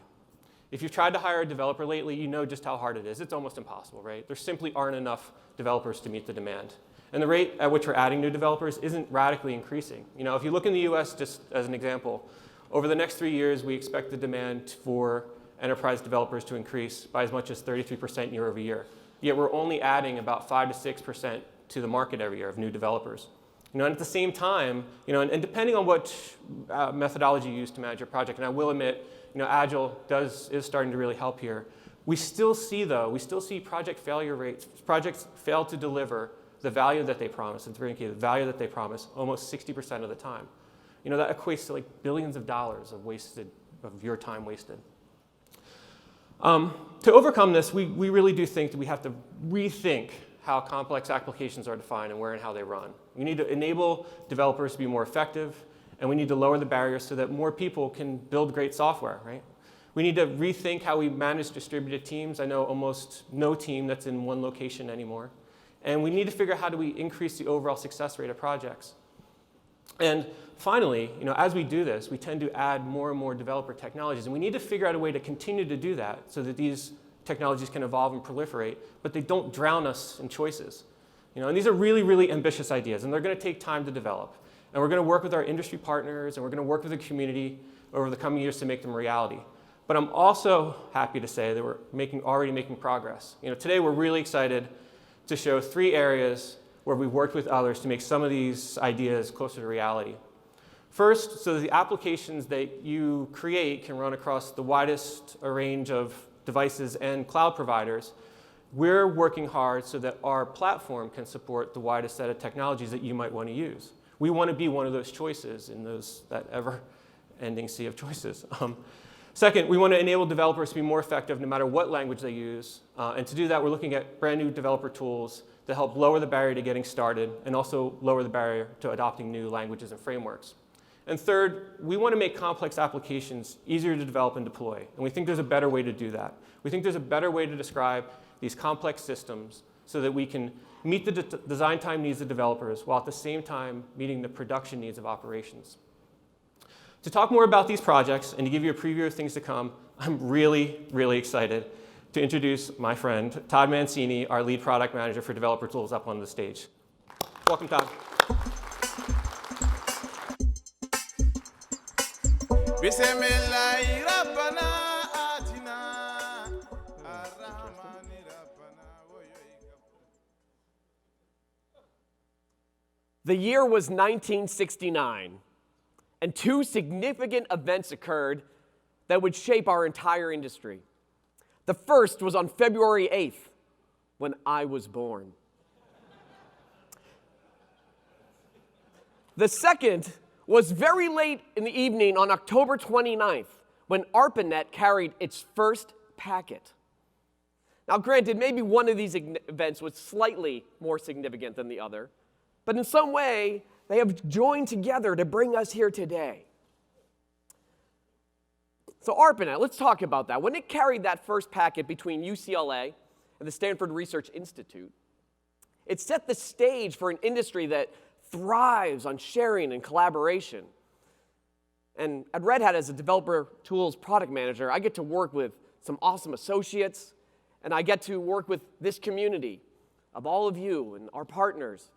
If you've tried to hire a developer lately, you know just how hard it is. It's almost impossible, right? There simply aren't enough developers to meet the demand. And the rate at which we're adding new developers isn't radically increasing. You know, if you look in the US, just as an example, over the next 3 years, we expect the demand for enterprise developers to increase by as much as 33% year over year. Yet we're only adding about 5 to 6% to the market every year of new developers. You know, and at the same time, you know, and depending on what methodology you use to manage your project, and I will admit, you know, Agile is starting to really help here. We still see project failure rates. Projects fail to deliver the value that they promise, and the value that they promise almost 60% of the time. You know, that equates to like billions of dollars of your time wasted. To overcome this, we really do think that we have to rethink how complex applications are defined and where and how they run. We need to enable developers to be more effective, and we need to lower the barriers so that more people can build great software, right? We need to rethink how we manage distributed teams. I know almost no team that's in one location anymore. And we need to figure out how do we increase the overall success rate of projects. And finally, you know, as we do this, we tend to add more and more developer technologies. And we need to figure out a way to continue to do that so that these technologies can evolve and proliferate, but they don't drown us in choices. You know, and these are really, really ambitious ideas, and they're going to take time to develop. And we're going to work with our industry partners, and we're going to work with the community over the coming years to make them a reality. But I'm also happy to say that we're already making progress. You know, today we're really excited to show 3 areas where we've worked with others to make some of these ideas closer to reality. First, so that the applications that you create can run across the widest range of devices and cloud providers, we're working hard so that our platform can support the widest set of technologies that you might want to use. We want to be one of those choices in that ever-ending sea of choices. Second, we want to enable developers to be more effective no matter what language they use. And to do that, we're looking at brand new developer tools to help lower the barrier to getting started and also lower the barrier to adopting new languages and frameworks. And third, we want to make complex applications easier to develop and deploy. And we think there's a better way to do that. We think there's a better way to describe these complex systems so that we can meet the design time needs of developers while at the same time meeting the production needs of operations. To talk more about these projects and to give you a preview of things to come, I'm really, really excited to introduce my friend, Todd Mancini, our lead product manager for developer tools, up on the stage. Welcome, Todd. The year was 1969, and 2 significant events occurred that would shape our entire industry. The first was on February 8th, when I was born. The second was very late in the evening on October 29th, when ARPANET carried its first packet. Now, granted, maybe one of these events was slightly more significant than the other, but in some way, they have joined together to bring us here today. So ARPANET, let's talk about that. When it carried that first packet between UCLA and the Stanford Research Institute, it set the stage for an industry that thrives on sharing and collaboration. And at Red Hat, as a developer tools product manager, I get to work with some awesome associates, and I get to work with this community of all of you and our partners,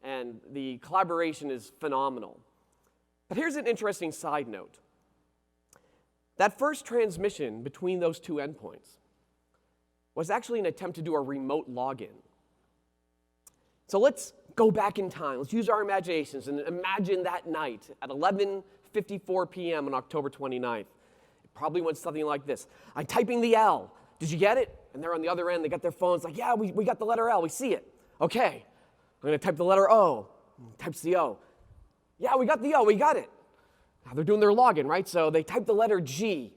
and the collaboration is phenomenal. But here's an interesting side note. That first transmission between those two endpoints was actually an attempt to do a remote login. So let's go back in time. Let's use our imaginations and imagine that night at 11:54 p.m. on October 29th. It probably went something like this. I'm typing the L. Did you get it? And they're on the other end. They got their phones like, yeah, we got the letter L. We see it. Okay. I'm going to type the letter O. Types the O. Yeah, we got the O. We got it. Now they're doing their login, right? So they type the letter G.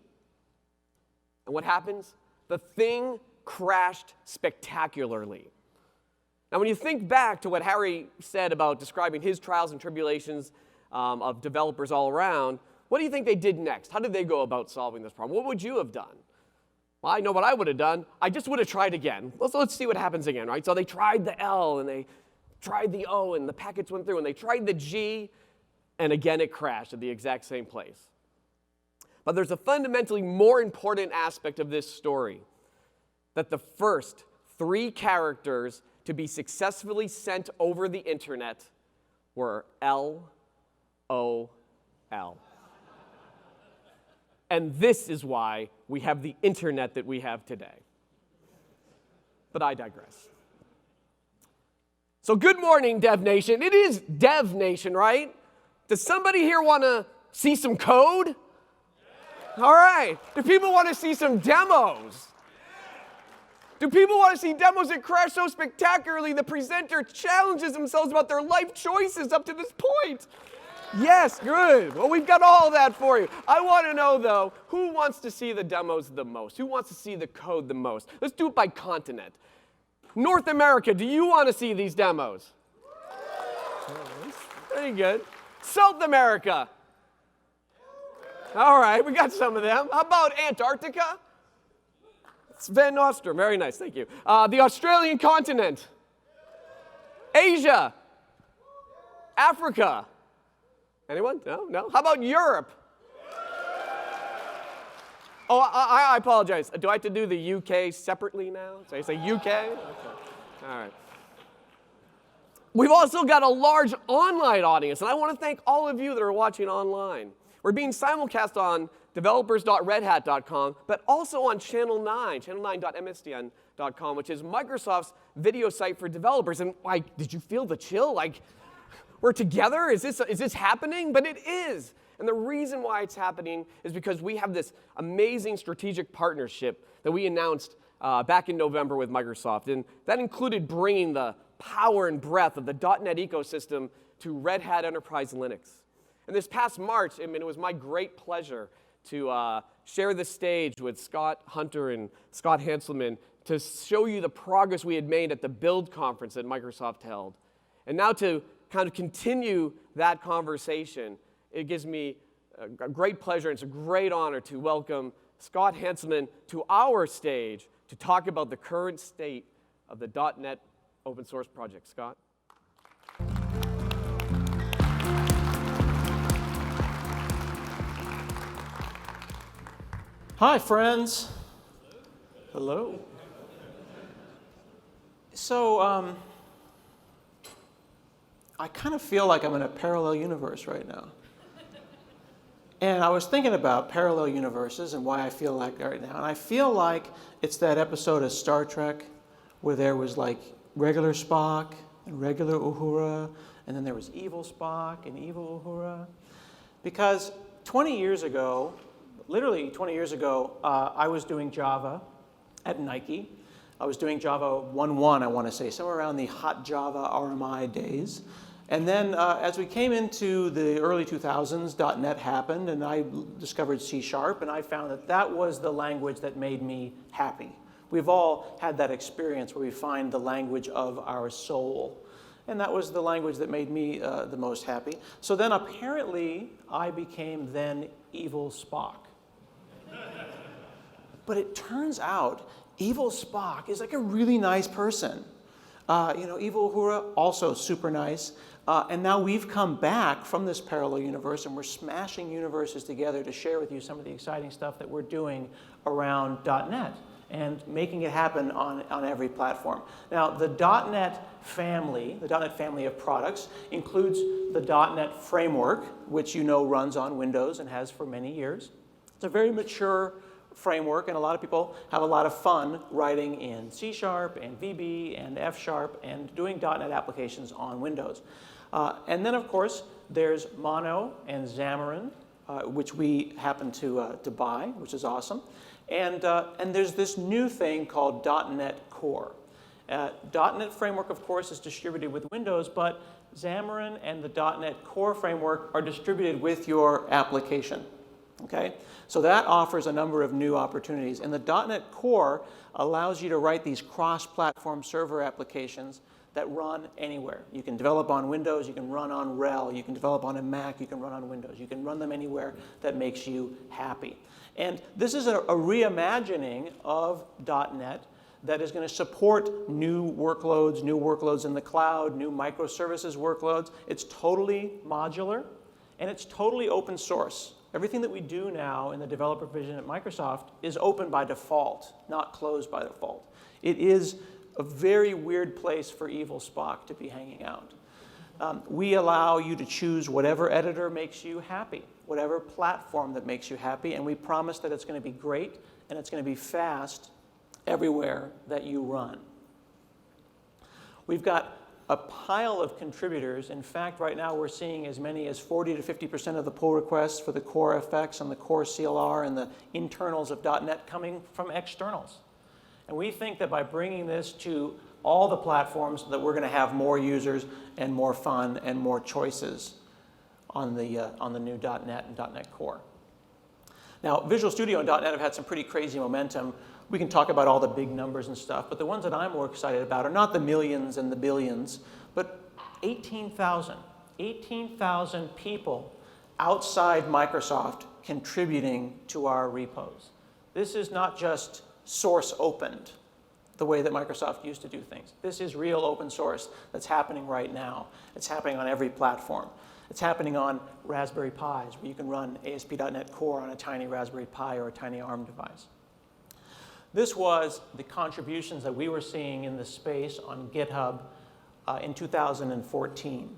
And what happens? The thing crashed spectacularly. Now, when you think back to what Harry said about describing his trials and tribulations of developers all around, what do you think they did next? How did they go about solving this problem? What would you have done? Well, I know what I would have done. I just would have tried again. Let's see what happens again, right? So they tried the L, and they tried the O, and the packets went through, and they tried the G, and again it crashed at the exact same place. But there's a fundamentally more important aspect of this story, that the first 3 characters to be successfully sent over the internet were LOL. And this is why we have the internet that we have today. But I digress. So good morning, DevNation. It is DevNation, right? Does somebody here want to see some code? All right. Do people want to see some demos? Do people want to see demos that crash so spectacularly the presenter challenges themselves about their life choices up to this point? Yes, good. Well, we've got all that for you. I want to know, though, who wants to see the demos the most? Who wants to see the code the most? Let's do it by continent. North America, do you want to see these demos? Pretty good. South America. All right, we got some of them. How about Antarctica? Van Nostrum, very nice, thank you. The Australian continent. Asia. Africa. Anyone? No? How about Europe? Oh, I apologize. Do I have to do the UK separately now? So I say UK? Okay. All right. We've also got a large online audience, and I want to thank all of you that are watching online. We're being simulcast on developers.redhat.com, but also on Channel 9, channel9.msdn.com, which is Microsoft's video site for developers. And did you feel the chill? Like, we're together? Is this happening? But it is. And the reason why it's happening is because we have this amazing strategic partnership that we announced back in November with Microsoft. And that included bringing the power and breadth of the .NET ecosystem to Red Hat Enterprise Linux. And this past March, it was my great pleasure to share the stage with Scott Hunter and Scott Hanselman to show you the progress we had made at the Build conference that Microsoft held. And now to kind of continue that conversation, it gives me a great pleasure, and it's a great honor to welcome Scott Hanselman to our stage to talk about the current state of the .NET open source project. Scott? Hi, friends. Hello. So, I kind of feel like I'm in a parallel universe right now. And I was thinking about parallel universes and why I feel like that right now. And I feel like it's that episode of Star Trek where there was like regular Spock and regular Uhura, and then there was evil Spock and evil Uhura. Because 20 years ago, literally 20 years ago, I was doing Java at Nike. I was doing Java 1.1, I want to say, somewhere around the hot Java RMI days. And then as we came into the early 2000s, .NET happened, and I discovered C#, and I found that that was the language that made me happy. We've all had that experience where we find the language of our soul. And that was the language that made me the most happy. So then apparently, I became then evil Spock. But it turns out, evil Spock is like a really nice person. Evil Uhura, also super nice. And now we've come back from this parallel universe, and we're smashing universes together to share with you some of the exciting stuff that we're doing around .NET and making it happen on every platform. Now, the .NET family of products includes the .NET framework, which you know runs on Windows and has for many years. It's a very mature framework, and a lot of people have a lot of fun writing in C# and VB and F# and doing .NET applications on Windows. And then, of course, there's Mono and Xamarin, which we happen to buy, which is awesome. And there's this new thing called .NET Core. .NET Framework, of course, is distributed with Windows, but Xamarin and the .NET Core framework are distributed with your application. Okay? So that offers a number of new opportunities. And the .NET Core allows you to write these cross-platform server applications that run anywhere. You can develop on Windows, you can run on RHEL, you can develop on a Mac, you can run on Windows. You can run them anywhere that makes you happy. And this is a reimagining of .NET that is going to support new workloads in the cloud, new microservices workloads. It's totally modular, and it's totally open source. Everything that we do now in the developer provision at Microsoft is open by default, not closed by default. It is a very weird place for evil Spock to be hanging out. We allow you to choose whatever editor makes you happy, whatever platform that makes you happy, and we promise that it's going to be great and it's going to be fast everywhere that you run. We've got a pile of contributors. In fact, right now we're seeing as many as 40 to 50% of the pull requests for the core FX and the core CLR and the internals of .NET coming from externals. And we think that by bringing this to all the platforms that we're going to have more users and more fun and more choices on the new .NET and .NET Core. Now, Visual Studio and .NET have had some pretty crazy momentum. We can talk about all the big numbers and stuff, but the ones that I'm more excited about are not the millions and the billions, but 18,000 people outside Microsoft contributing to our repos. This is not just source opened, the way that Microsoft used to do things. This is real open source that's happening right now. It's happening on every platform. It's happening on Raspberry Pis, where you can run ASP.NET Core on a tiny Raspberry Pi or a tiny ARM device. This was the contributions that we were seeing in the space on GitHub in 2014.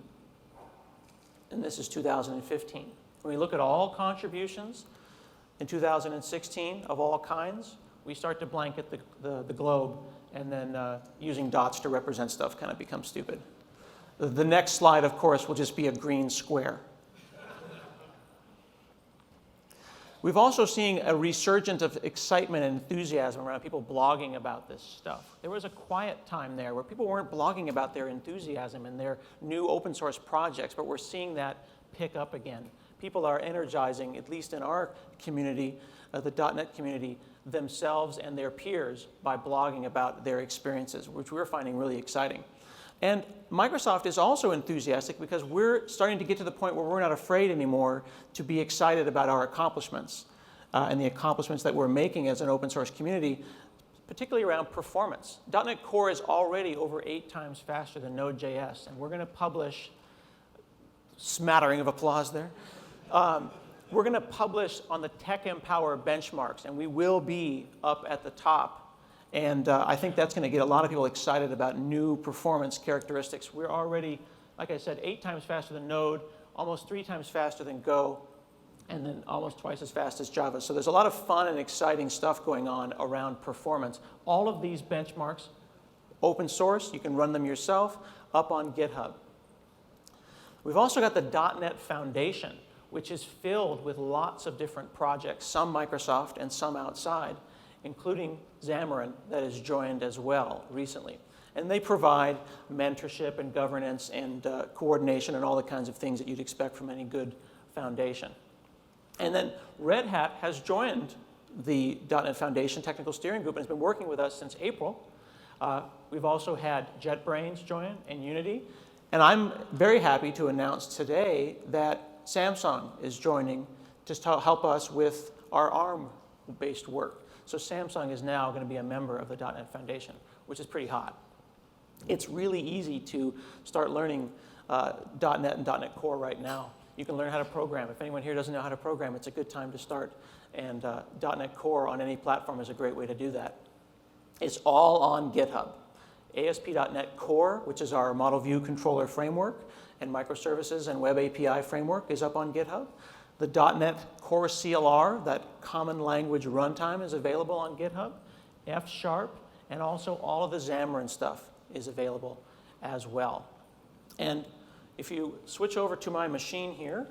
And this is 2015. When we look at all contributions in 2016 of all kinds, we start to blanket the globe, and then using dots to represent stuff kind of becomes stupid. The next slide, of course, will just be a green square. We've also seen a resurgence of excitement and enthusiasm around people blogging about this stuff. There was a quiet time there where people weren't blogging about their enthusiasm and their new open source projects, but we're seeing that pick up again. People are energizing, at least in our community, the .NET community, themselves and their peers by blogging about their experiences, which we're finding really exciting. And Microsoft is also enthusiastic because we're starting to get to the point where we're not afraid anymore to be excited about our accomplishments and the accomplishments that we're making as an open source community, particularly around performance. .NET Core is already over 8 times faster than Node.js, and we're going to publish, smattering of applause there, we're going to publish on the Tech Empower benchmarks, and we will be up at the top. And I think that's going to get a lot of people excited about new performance characteristics. We're already, like I said, 8 times faster than Node, almost 3 times faster than Go, and then almost twice as fast as Java. So there's a lot of fun and exciting stuff going on around performance. All of these benchmarks, open source, you can run them yourself, up on GitHub. We've also got the .NET Foundation, which is filled with lots of different projects, some Microsoft and some outside, including Xamarin, that has joined as well recently. And they provide mentorship and governance and coordination and all the kinds of things that you'd expect from any good foundation. And then Red Hat has joined the .NET Foundation Technical Steering Group and has been working with us since April. We've also had JetBrains join and Unity. And I'm very happy to announce today that Samsung is joining to help us with our ARM-based work. So Samsung is now going to be a member of the .NET Foundation, which is pretty hot. It's really easy to start learning .NET and .NET Core right now. You can learn how to program. If anyone here doesn't know how to program, it's a good time to start. And .NET Core on any platform is a great way to do that. It's all on GitHub. ASP.NET Core, which is our model view controller framework, and microservices and web API framework is up on GitHub. The .NET Core CLR, that common language runtime, is available on GitHub. F#, and also all of the Xamarin stuff is available as well. And if you switch over to my machine here,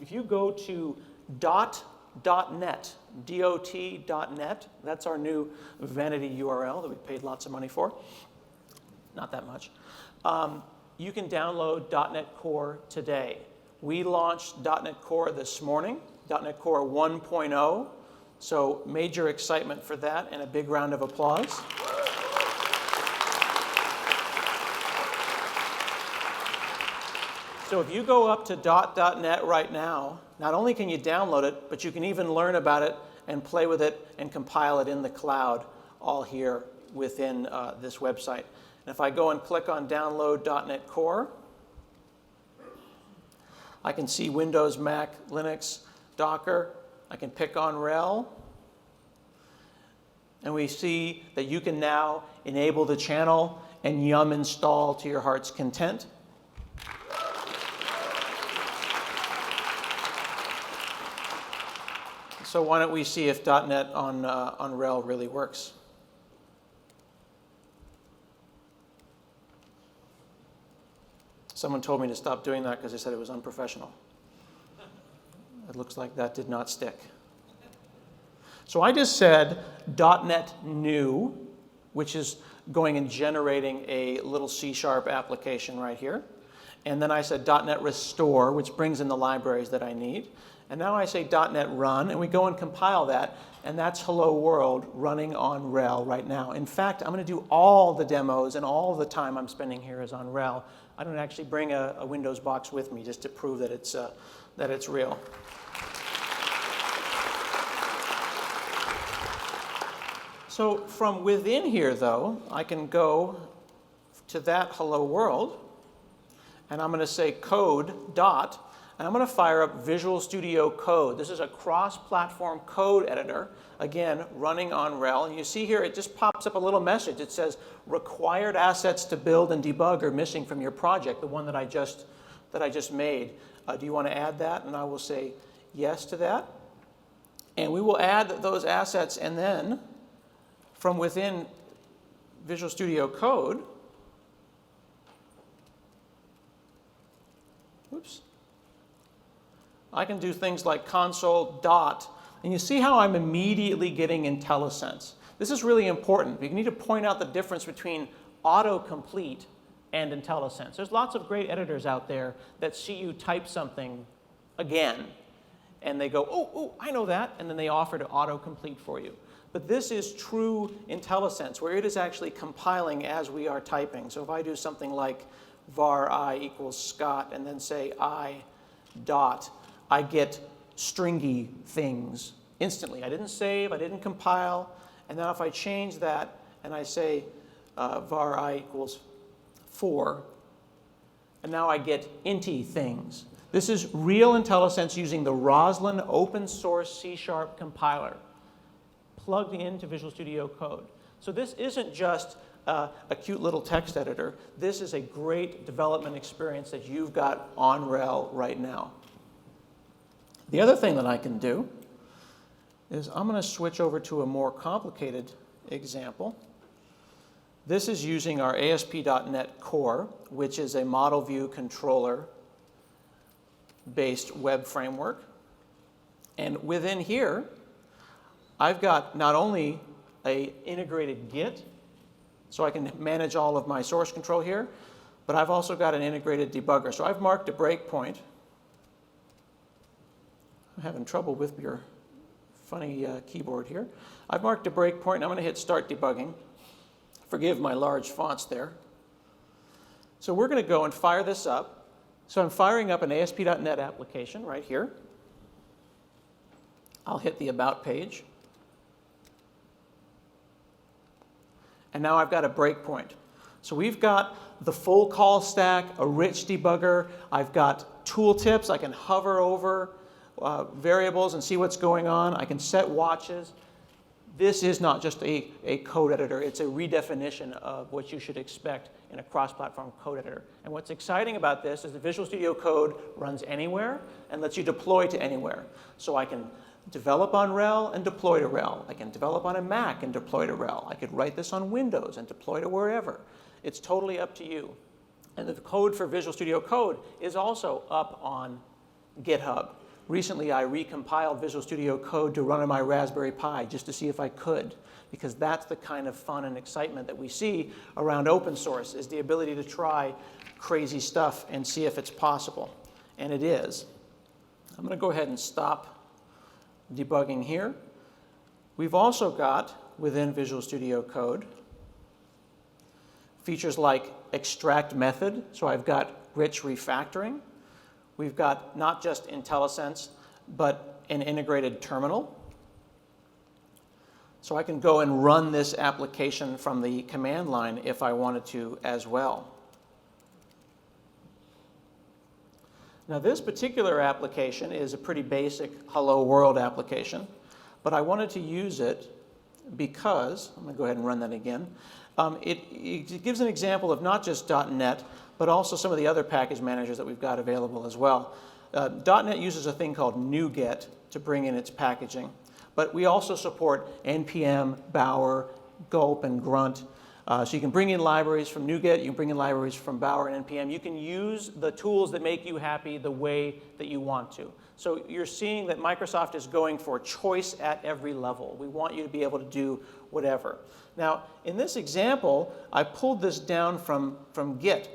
if you go to .net, dot.net, that's our new vanity URL that we paid lots of money for. Not that much. You can download .NET Core today. We launched .NET Core this morning, .NET Core 1.0, so major excitement for that and a big round of applause. So if you go up to .NET right now, not only can you download it, but you can even learn about it and play with it and compile it in the cloud, all here within this website. And if I go and click on Download .NET Core, I can see Windows, Mac, Linux, Docker. I can pick on RHEL. And we see that you can now enable the channel and yum install to your heart's content. So why don't we see if .NET on RHEL really works? Someone told me to stop doing that because they said it was unprofessional. It looks like that did not stick. So I just said .NET new, which is going and generating a little C# application right here. And then I said .NET restore, which brings in the libraries that I need. And now I say .NET run, and we go and compile that, and that's Hello World running on RHEL right now. In fact, I'm going to do all the demos, and all the time I'm spending here is on RHEL. I don't actually bring a Windows box with me just to prove that it's real. So from within here, though, I can go to that Hello World, and I'm going to say code dot, and I'm going to fire up Visual Studio Code. This is a cross-platform code editor, again, running on RHEL. And you see here, it just pops up a little message. It says, required assets to build and debug are missing from your project, the one that I just made. Do you want to add that? And I will say yes to that. And we will add those assets, and then from within Visual Studio Code, oops, I can do things like console dot, and you see how I'm immediately getting IntelliSense. This is really important. You need to point out the difference between autocomplete and IntelliSense. There's lots of great editors out there that see you type something again, and they go, oh, I know that, and then they offer to autocomplete for you. But this is true IntelliSense, where it is actually compiling as we are typing. So if I do something like var I equals Scott, and then say I dot, I get stringy things instantly. I didn't save, I didn't compile, and now if I change that and I say var I equals 4, and now I get inty things. This is real IntelliSense using the Roslyn open source C# compiler plugged into Visual Studio Code. So this isn't just a cute little text editor. This is a great development experience that you've got on RHEL right now. The other thing that I can do is I'm going to switch over to a more complicated example. This is using our ASP.NET Core, which is a model view controller-based web framework. And within here, I've got not only an integrated Git, so I can manage all of my source control here, but I've also got an integrated debugger. So I've marked a breakpoint. I'm having trouble with your funny keyboard here. I've marked a breakpoint, and I'm going to hit Start Debugging. Forgive my large fonts there. So we're going to go and fire this up. So I'm firing up an ASP.NET application right here. I'll hit the About page. And now I've got a breakpoint. So we've got the full call stack, a rich debugger. I've got tooltips. I can hover over variables and see what's going on. I can set watches. This is not just a code editor. It's a redefinition of what you should expect in a cross-platform code editor. And what's exciting about this is the Visual Studio Code runs anywhere and lets you deploy to anywhere. So I can develop on RHEL and deploy to RHEL. I can develop on a Mac and deploy to RHEL. I could write this on Windows and deploy to wherever. It's totally up to you. And the code for Visual Studio Code is also up on GitHub. Recently, I recompiled Visual Studio Code to run on my Raspberry Pi just to see if I could, because that's the kind of fun and excitement that we see around open source, is the ability to try crazy stuff and see if it's possible. And it is. I'm going to go ahead and stop debugging here. We've also got, within Visual Studio Code, features like extract method. So I've got rich refactoring. We've got not just IntelliSense, but an integrated terminal. So I can go and run this application from the command line if I wanted to as well. Now this particular application is a pretty basic Hello World application, but I wanted to use it because, I'm going to go ahead and run that again, it gives an example of not just .NET, but also some of the other package managers that we've got available as well. .NET uses a thing called NuGet to bring in its packaging, but we also support NPM, Bower, Gulp, and Grunt. So you can bring in libraries from NuGet, you can bring in libraries from Bower and NPM. You can use the tools that make you happy the way that you want to. So you're seeing that Microsoft is going for choice at every level. We want you to be able to do whatever. Now, in this example, I pulled this down from Git.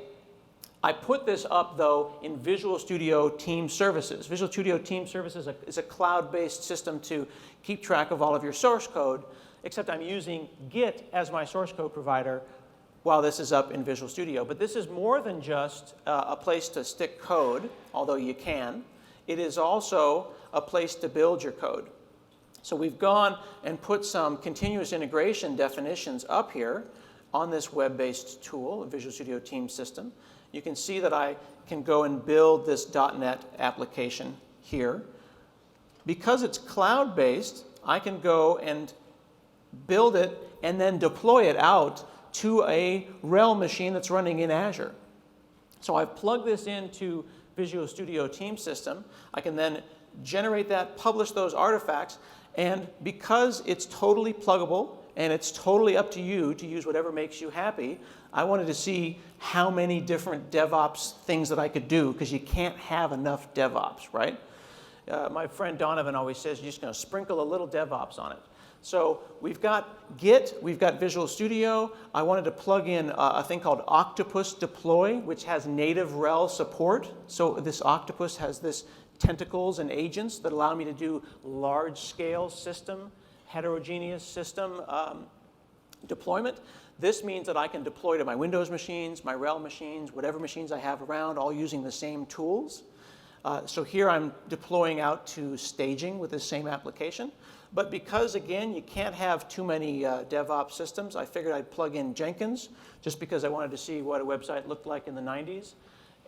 I put this up, though, in Visual Studio Team Services. Visual Studio Team Services is a cloud-based system to keep track of all of your source code, except I'm using Git as my source code provider while this is up in Visual Studio. But this is more than just a place to stick code, although you can. It is also a place to build your code. So we've gone and put some continuous integration definitions up here on this web-based tool, a Visual Studio Team System. You can see that I can go and build this .NET application here. Because it's cloud-based, I can go and build it and then deploy it out to a RHEL machine that's running in Azure. So I've plugged this into Visual Studio Team System. I can then generate that, publish those artifacts, and because it's totally pluggable and it's totally up to you to use whatever makes you happy, I wanted to see how many different DevOps things that I could do, because you can't have enough DevOps, right? My friend Donovan always says you're just going to sprinkle a little DevOps on it. So we've got Git, we've got Visual Studio. I wanted to plug in a thing called Octopus Deploy, which has native RHEL support. So this Octopus has this tentacles and agents that allow me to do large-scale system, heterogeneous system deployment. This means that I can deploy to my Windows machines, my RHEL machines, whatever machines I have around, all using the same tools. So here I'm deploying out to staging with this same application. But because, again, you can't have too many DevOps systems, I figured I'd plug in Jenkins, just because I wanted to see what a website looked like in the 90s.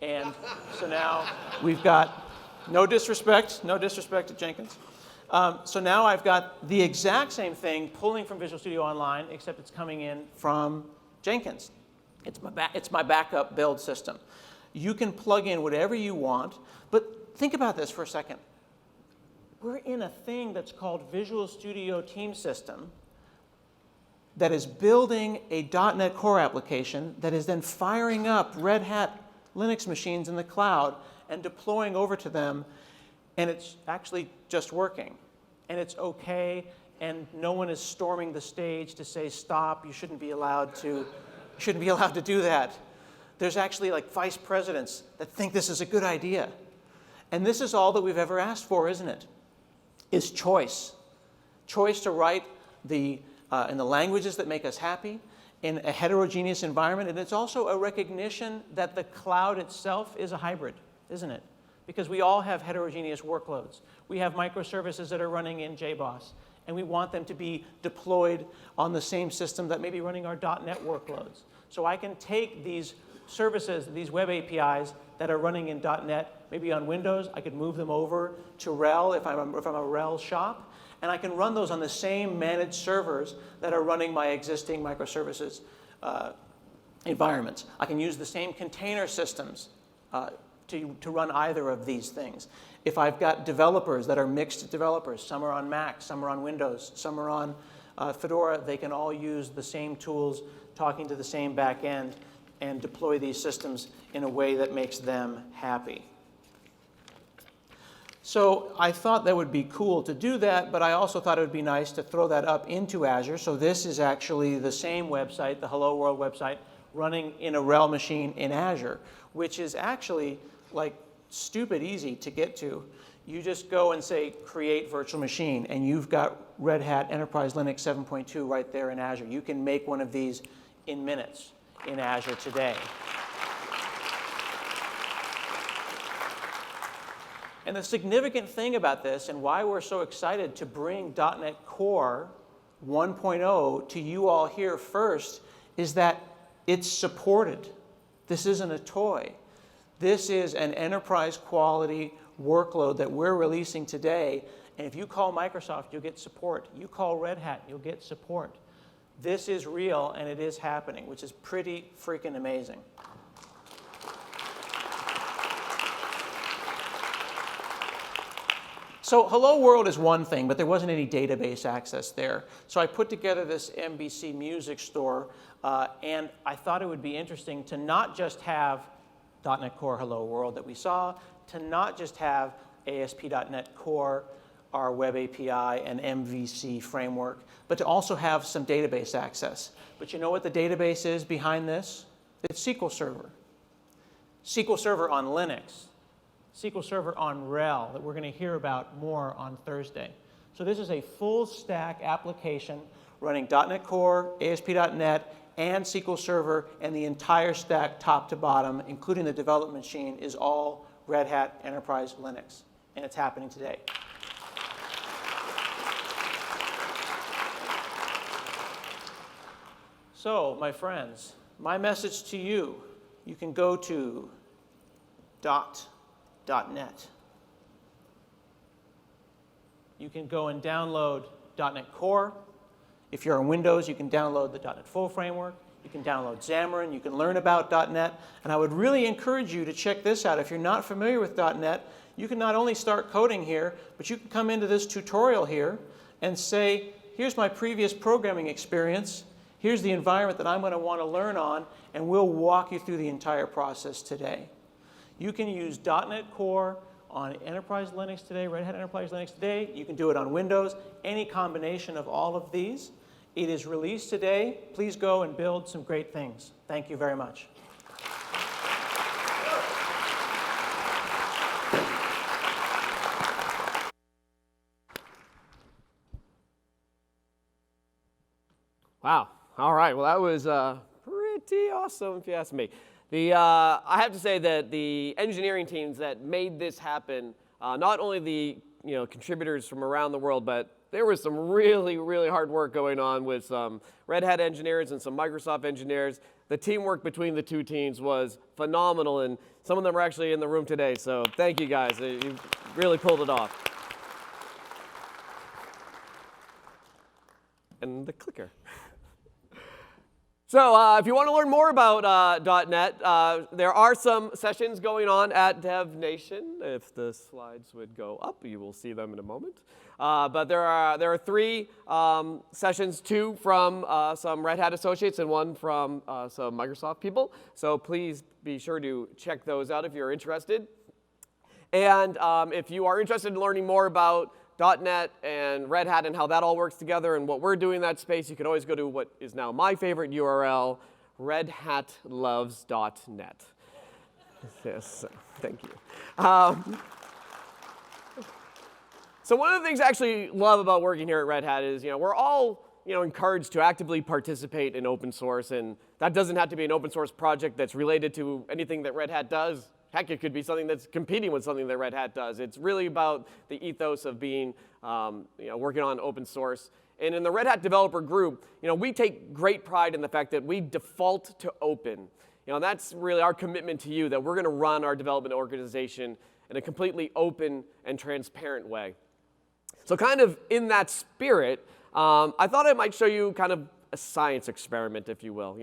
And so now we've got, no disrespect to Jenkins. So now I've got the exact same thing pulling from Visual Studio Online, except it's coming in from Jenkins. It's my backup build system. You can plug in whatever you want, but think about this for a second. We're in a thing that's called Visual Studio Team System that is building a .NET Core application that is then firing up Red Hat Linux machines in the cloud and deploying over to them, and it's actually just working. And it's okay, and no one is storming the stage to say, stop, you shouldn't be allowed to do that. There's actually like vice presidents that think this is a good idea. And this is all that we've ever asked for, isn't it? Is choice. Choice to write in the languages that make us happy, in a heterogeneous environment, and it's also a recognition that the cloud itself is a hybrid, isn't it? Because we all have heterogeneous workloads. We have microservices that are running in JBoss, and we want them to be deployed on the same system that may be running our .NET workloads. So I can take these services, these web APIs that are running in .NET, maybe on Windows, I could move them over to RHEL if I'm a RHEL shop, and I can run those on the same managed servers that are running my existing microservices environments. I can use the same container systems to run either of these things. If I've got developers that are mixed developers, some are on Mac, some are on Windows, some are on Fedora, they can all use the same tools, talking to the same back end, and deploy these systems in a way that makes them happy. So I thought that would be cool to do that, but I also thought it would be nice to throw that up into Azure. So this is actually the same website, the Hello World website, running in a RHEL machine in Azure, which is actually like stupid easy to get to. You just go and say, create virtual machine, and you've got Red Hat Enterprise Linux 7.2 right there in Azure. You can make one of these in minutes in Azure today. And the significant thing about this, and why we're so excited to bring .NET Core 1.0 to you all here first, is that it's supported. This isn't a toy. This is an enterprise quality workload that we're releasing today. And if you call Microsoft, you'll get support. You call Red Hat, you'll get support. This is real, and it is happening, which is pretty freaking amazing. So Hello World is one thing, but there wasn't any database access there. So I put together this MBC Music Store, and I thought it would be interesting to not just have .NET Core Hello World that we saw, to not just have ASP.NET Core, our web API and MVC framework, but to also have some database access. But you know what the database is behind this? It's SQL Server. SQL Server on Linux. SQL Server on RHEL that we're going to hear about more on Thursday. So this is a full stack application running .NET Core, ASP.NET, and SQL Server, and the entire stack top to bottom, including the development machine, is all Red Hat Enterprise Linux. And it's happening today. So, my friends, my message to you, you can go to .NET. You can go and download .NET Core. If you're on Windows, you can download the .NET Full Framework. You can download Xamarin. You can learn about .NET. And I would really encourage you to check this out. If you're not familiar with .NET, you can not only start coding here, but you can come into this tutorial here and say, here's my previous programming experience. Here's the environment that I'm going to want to learn on, and we'll walk you through the entire process today. You can use .NET Core on Enterprise Linux today, Red Hat Enterprise Linux today. You can do it on Windows, any combination of all of these. It is released today. Please go and build some great things. Thank you very much. Wow. All right. Well, that was pretty awesome, if you ask me. I have to say that the engineering teams that made this happen, not only the contributors from around the world, but there was some really, really hard work going on with some Red Hat engineers and some Microsoft engineers. The teamwork between the two teams was phenomenal, and some of them are actually in the room today. So thank you, guys. You really pulled it off. And the clicker. So if you want to learn more about .NET, there are some sessions going on at DevNation. If the slides would go up, you will see them in a moment. But there are 3 sessions, 2 from some Red Hat associates and 1 from some Microsoft people. So please be sure to check those out if you're interested. And if you are interested in learning more about .NET and Red Hat and how that all works together and what we're doing in that space, you can always go to what is now my favorite URL, redhatloves.net. Yes, thank you. So one of the things I actually love about working here at Red Hat is, we're all, encouraged to actively participate in open source, and that doesn't have to be an open source project that's related to anything that Red Hat does heck, it could be something that's competing with something that Red Hat does. It's really about the ethos of being, working on open source. And in the Red Hat developer group, we take great pride in the fact that we default to open. That's really our commitment to you, that we're going to run our development organization in a completely open and transparent way. So kind of in that spirit, I thought I might show you kind of a science experiment, if you will.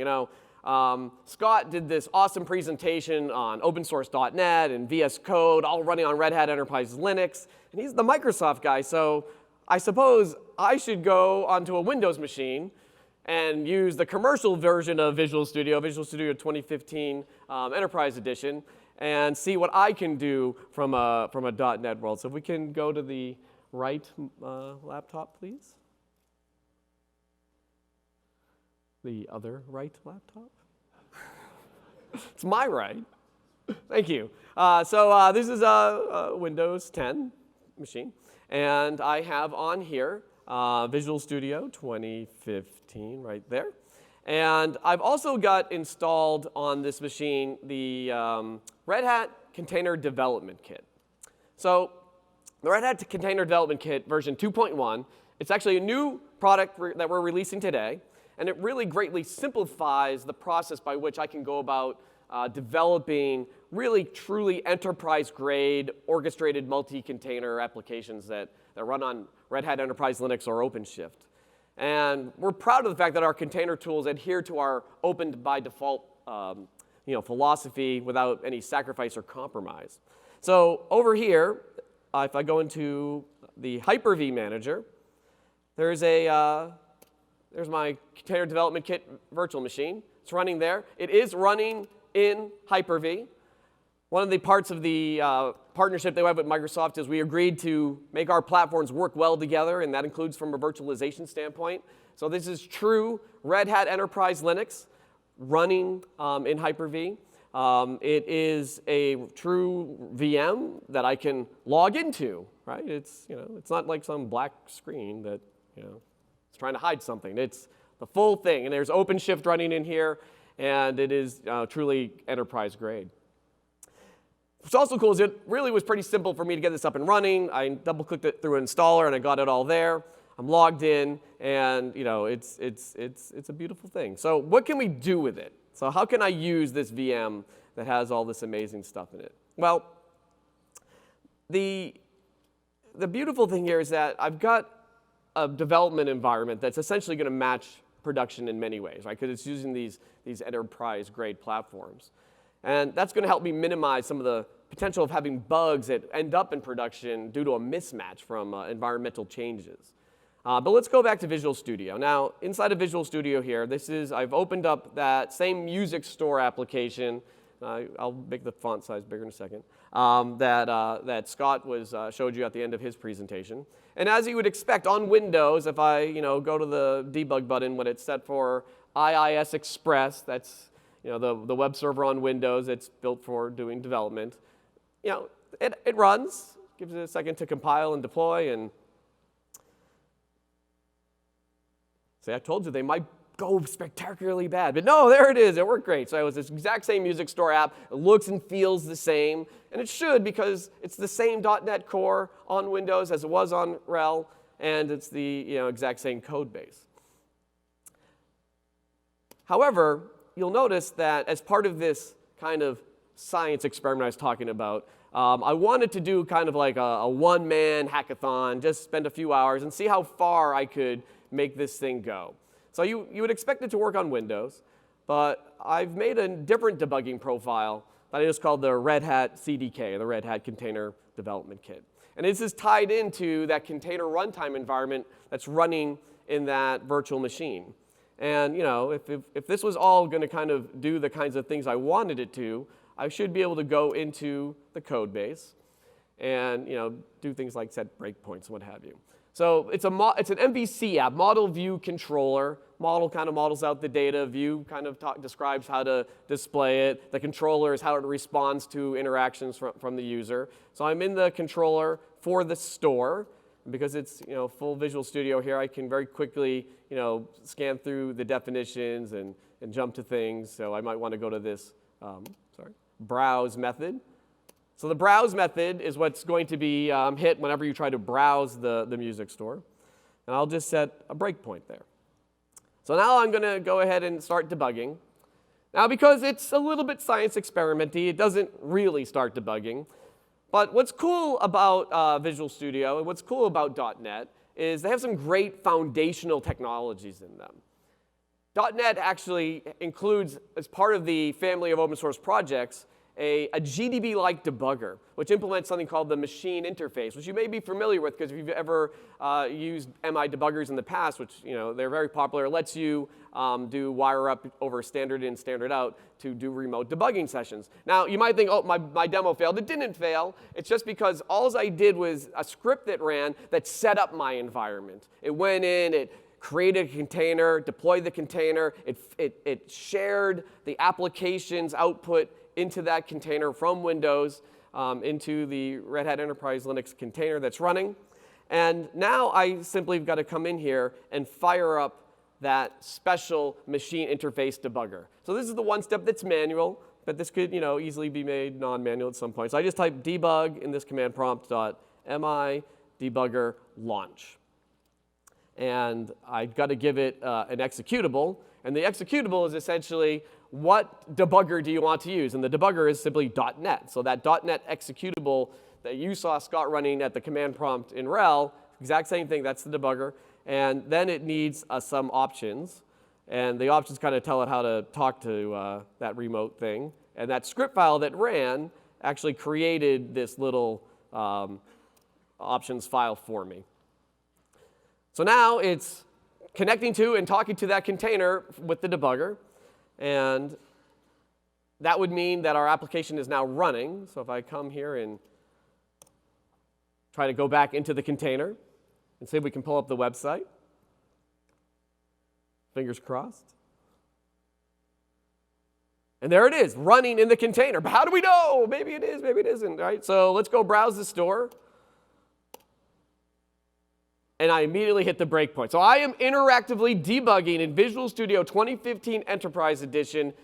Scott did this awesome presentation on opensource.net and VS Code, all running on Red Hat Enterprise Linux. And he's the Microsoft guy, so I suppose I should go onto a Windows machine and use the commercial version of Visual Studio 2015 Enterprise Edition, and see what I can do from a .NET world. So if we can go to the right laptop, please. The other right laptop? It's my right. Thank you. So this is a Windows 10 machine, and I have on here Visual Studio 2015 right there. And I've also got installed on this machine the Red Hat Container Development Kit. So the Red Hat Container Development Kit version 2.1, it's actually a new product that we're releasing today, and it really greatly simplifies the process by which I can go about developing really truly enterprise-grade orchestrated multi-container applications that run on Red Hat Enterprise Linux or OpenShift. And we're proud of the fact that our container tools adhere to our open by default philosophy without any sacrifice or compromise. So over here, if I go into the Hyper-V manager, there's my Container Development Kit virtual machine. It's running there. It is running in Hyper-V. One of the parts of the partnership that we have with Microsoft is we agreed to make our platforms work well together, and that includes from a virtualization standpoint. So this is true Red Hat Enterprise Linux running in Hyper-V. It is a true VM that I can log into, right? It's not like some black screen that it's trying to hide something. It's the full thing, and there's OpenShift running in here, and it is truly enterprise grade. What's also cool is it really was pretty simple for me to get this up and running. I double-clicked it through an installer, and I got it all there. I'm logged in, and it's a beautiful thing. So what can we do with it? So how can I use this VM that has all this amazing stuff in it? Well, the beautiful thing here is that I've got a development environment that's essentially going to match production in many ways, right? Because it's using these enterprise-grade platforms. And that's going to help me minimize some of the potential of having bugs that end up in production due to a mismatch from environmental changes. But let's go back to Visual Studio. Now, inside of Visual Studio here, I've opened up that same music store application. I'll make the font size bigger in a second. That Scott showed you at the end of his presentation. And as you would expect on Windows, if I go to the debug button when it's set for IIS Express, that's the web server on Windows, it's built for doing development. It runs, gives it a second to compile and deploy, and see, I told you they might go spectacularly bad, but no, there it is. It worked great. So it was this exact same music store app. It looks and feels the same, and it should because it's the same .NET Core on Windows as it was on RHEL, and it's the exact same code base. However, you'll notice that as part of this kind of science experiment I was talking about, I wanted to do kind of like a one-man hackathon, just spend a few hours and see how far I could make this thing go. So you would expect it to work on Windows, but I've made a different debugging profile that I just called the Red Hat CDK, the Red Hat Container Development Kit. And this is tied into that container runtime environment that's running in that virtual machine. And if this was all going to kind of do the kinds of things I wanted it to, I should be able to go into the code base and do things like set breakpoints and what have you. So it's an MVC app, Model View Controller. Model kind of models out the data. View kind of describes how to display it. The controller is how it responds to interactions from the user. So I'm in the controller for the store. Because it's full Visual Studio here, I can very quickly scan through the definitions and jump to things. So I might want to go to this browse method. So the browse method is what's going to be hit whenever you try to browse the music store. And I'll just set a breakpoint there. So now I'm going to go ahead and start debugging. Now, because it's a little bit science experimenty, it doesn't really start debugging. But what's cool about Visual Studio and what's cool about .NET is they have some great foundational technologies in them. .NET actually includes, as part of the family of open source projects, a GDB-like debugger, which implements something called the machine interface, which you may be familiar with because if you've ever used MI debuggers in the past, which they're very popular, it lets you do wire up over standard in, standard out to do remote debugging sessions. Now, you might think, oh, my demo failed. It didn't fail. It's just because all I did was a script that ran that set up my environment. It went in, it created a container, deployed the container, it shared the application's output into that container from Windows into the Red Hat Enterprise Linux container that's running. And now I simply have got to come in here and fire up that special machine interface debugger. So this is the one step that's manual, but this could easily be made non-manual at some point. So I just type debug in this command prompt .mi debugger launch. And I've got to give it an executable. And the executable is essentially, what debugger do you want to use? And the debugger is simply .NET. So that .NET executable that you saw Scott running at the command prompt in RHEL, exact same thing, that's the debugger. And then it needs some options. And the options kind of tell it how to talk to that remote thing. And that script file that ran actually created this little options file for me. So now it's connecting to and talking to that container with the debugger. And that would mean that our application is now running. So if I come here and try to go back into the container and see if we can pull up the website, fingers crossed. And there it is, running in the container. But how do we know? Maybe it is, maybe it isn't, right? So let's go browse the store. And I immediately hit the breakpoint. So I am interactively debugging in Visual Studio 2015 Enterprise Edition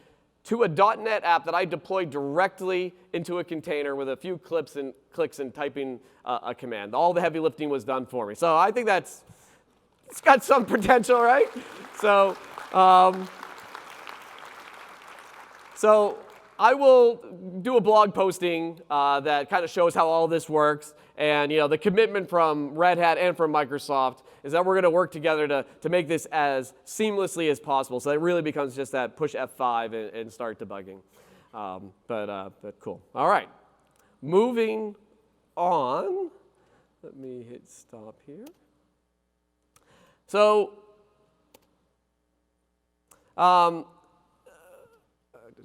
to a .NET app that I deployed directly into a container with a few clicks and typing a command. All the heavy lifting was done for me. So I think it's got some potential, right? So, so I will do a blog posting that kind of shows how all this works. And the commitment from Red Hat and from Microsoft is that we're going to work together to make this as seamlessly as possible. So it really becomes just that push F5 and start debugging. But cool. All right. Moving on. Let me hit stop here. So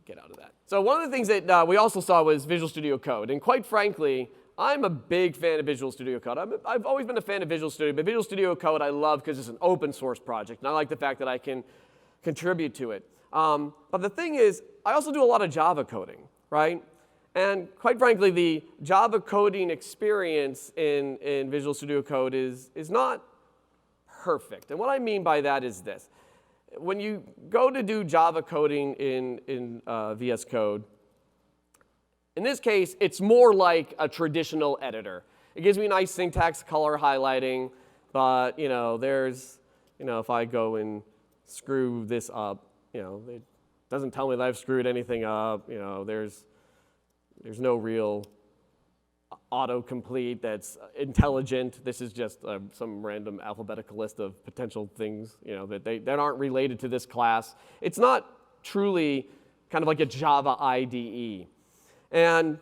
get out of that. So one of the things that we also saw was Visual Studio Code. And quite frankly, I'm a big fan of Visual Studio Code. I've always been a fan of Visual Studio, but Visual Studio Code I love because it's an open source project, and I like the fact that I can contribute to it. But the thing is, I also do a lot of Java coding, right? And quite frankly, the Java coding experience in Visual Studio Code is not perfect. And what I mean by that is this. When you go to do Java coding in VS Code, in this case, it's more like a traditional editor. It gives me nice syntax, color highlighting, but there's, if I go and screw this up, it doesn't tell me that I've screwed anything up. There's no real autocomplete that's intelligent. This is just some random alphabetical list of potential things, that aren't related to this class. It's not truly kind of like a Java IDE. And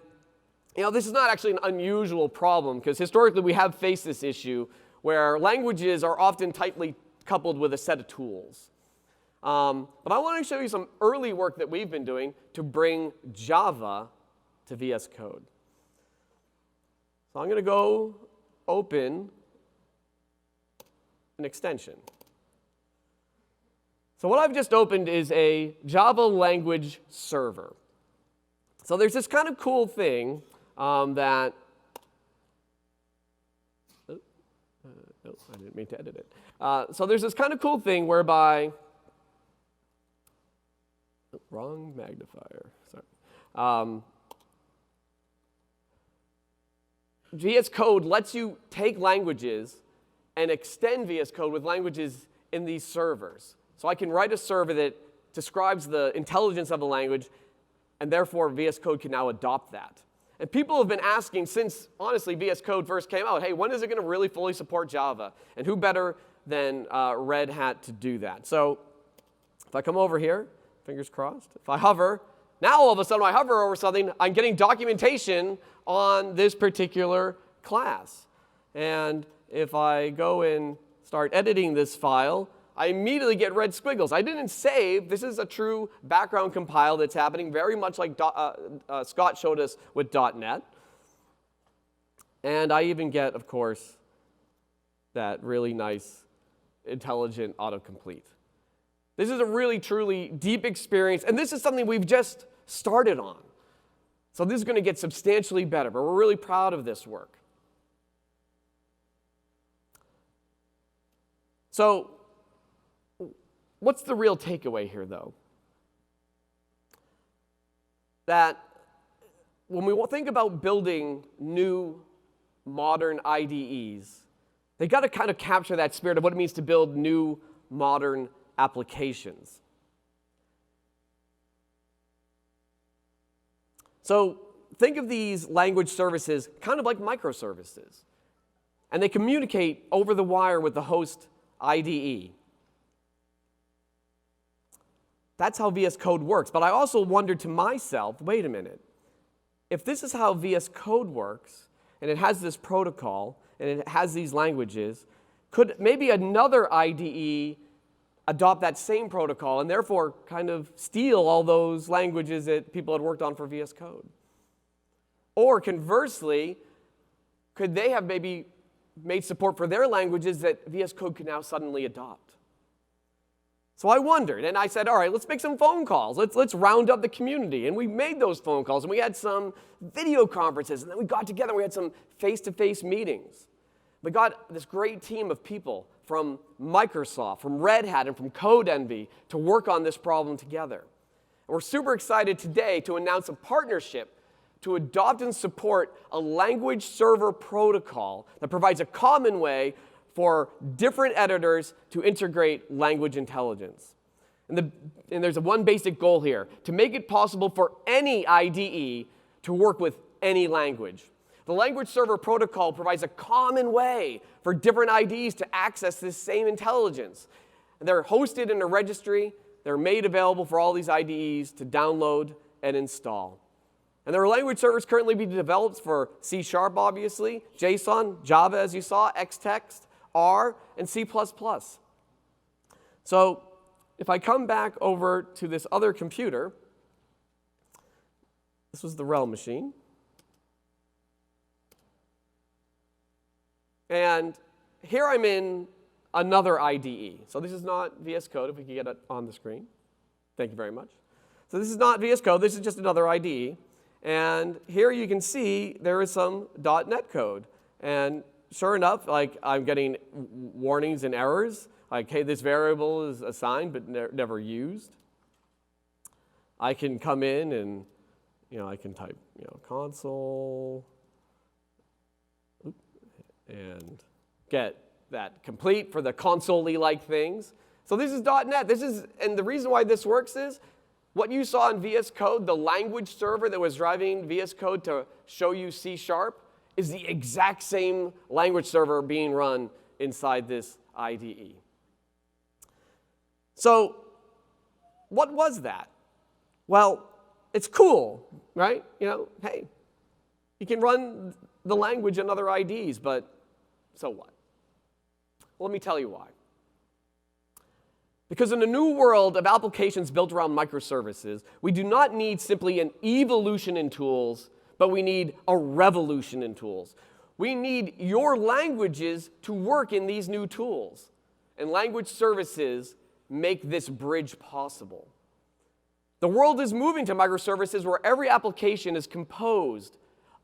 this is not actually an unusual problem, because historically we have faced this issue where languages are often tightly coupled with a set of tools. But I want to show you some early work that we've been doing to bring Java to VS Code. So I'm going to go open an extension. So what I've just opened is a Java language server. So there's this kind of cool thing that, no, I didn't mean to edit it. So there's this kind of cool thing whereby, wrong magnifier, sorry. VS Code lets you take languages and extend VS Code with languages in these servers. So I can write a server that describes the intelligence of a language, and therefore VS Code can now adopt that. And people have been asking since, honestly, VS Code first came out, hey, when is it going to really fully support Java? And who better than Red Hat to do that? So if I come over here, fingers crossed, if I hover, now all of a sudden when I hover over something, I'm getting documentation on this particular class. And if I go and start editing this file, I immediately get red squiggles. I didn't save. This is a true background compile that's happening, very much like Scott showed us with .NET. And I even get, of course, that really nice, intelligent autocomplete. This is a really, truly deep experience, and this is something we've just started on. So this is going to get substantially better, but we're really proud of this work. So what's the real takeaway here, though? That when we think about building new, modern IDEs, they got to kind of capture that spirit of what it means to build new, modern applications. So think of these language services kind of like microservices. And they communicate over the wire with the host IDE. That's how VS Code works. But I also wondered to myself, wait a minute, if this is how VS Code works, and it has this protocol, and it has these languages, could maybe another IDE adopt that same protocol and therefore kind of steal all those languages that people had worked on for VS Code? Or conversely, could they have maybe made support for their languages that VS Code could now suddenly adopt? So I wondered, and I said, all right, let's make some phone calls. Let's round up the community. And we made those phone calls, and we had some video conferences, and then we got together, and we had some face-to-face meetings. We got this great team of people from Microsoft, from Red Hat, and from CodeEnvy to work on this problem together. And we're super excited today to announce a partnership to adopt and support a language server protocol that provides a common way for different editors to integrate language intelligence. And there's one basic goal here, to make it possible for any IDE to work with any language. The language server protocol provides a common way for different IDEs to access this same intelligence. They're hosted in a registry. They're made available for all these IDEs to download and install. And there are language servers currently being developed for C#, obviously, JSON, Java, as you saw, Xtext, R, and C++. So if I come back over to this other computer, this was the RHEL machine. And here I'm in another IDE. So this is not VS Code, if we could get it on the screen. Thank you very much. So this is not VS Code, this is just another IDE. And here you can see there is some .NET code. And sure enough, like I'm getting warnings and errors, like, hey, this variable is assigned but never used. I can come in and, I can type, console, and get that complete for the console-y like things. So this is .NET. And the reason why this works is what you saw in VS Code, the language server that was driving VS Code to show you C# is the exact same language server being run inside this IDE. So what was that? Well, it's cool, right? Hey, you can run the language in other IDEs, but so what? Well, let me tell you why. Because in a new world of applications built around microservices, we do not need simply an evolution in tools, but we need a revolution in tools. We need your languages to work in these new tools. And language services make this bridge possible. The world is moving to microservices where every application is composed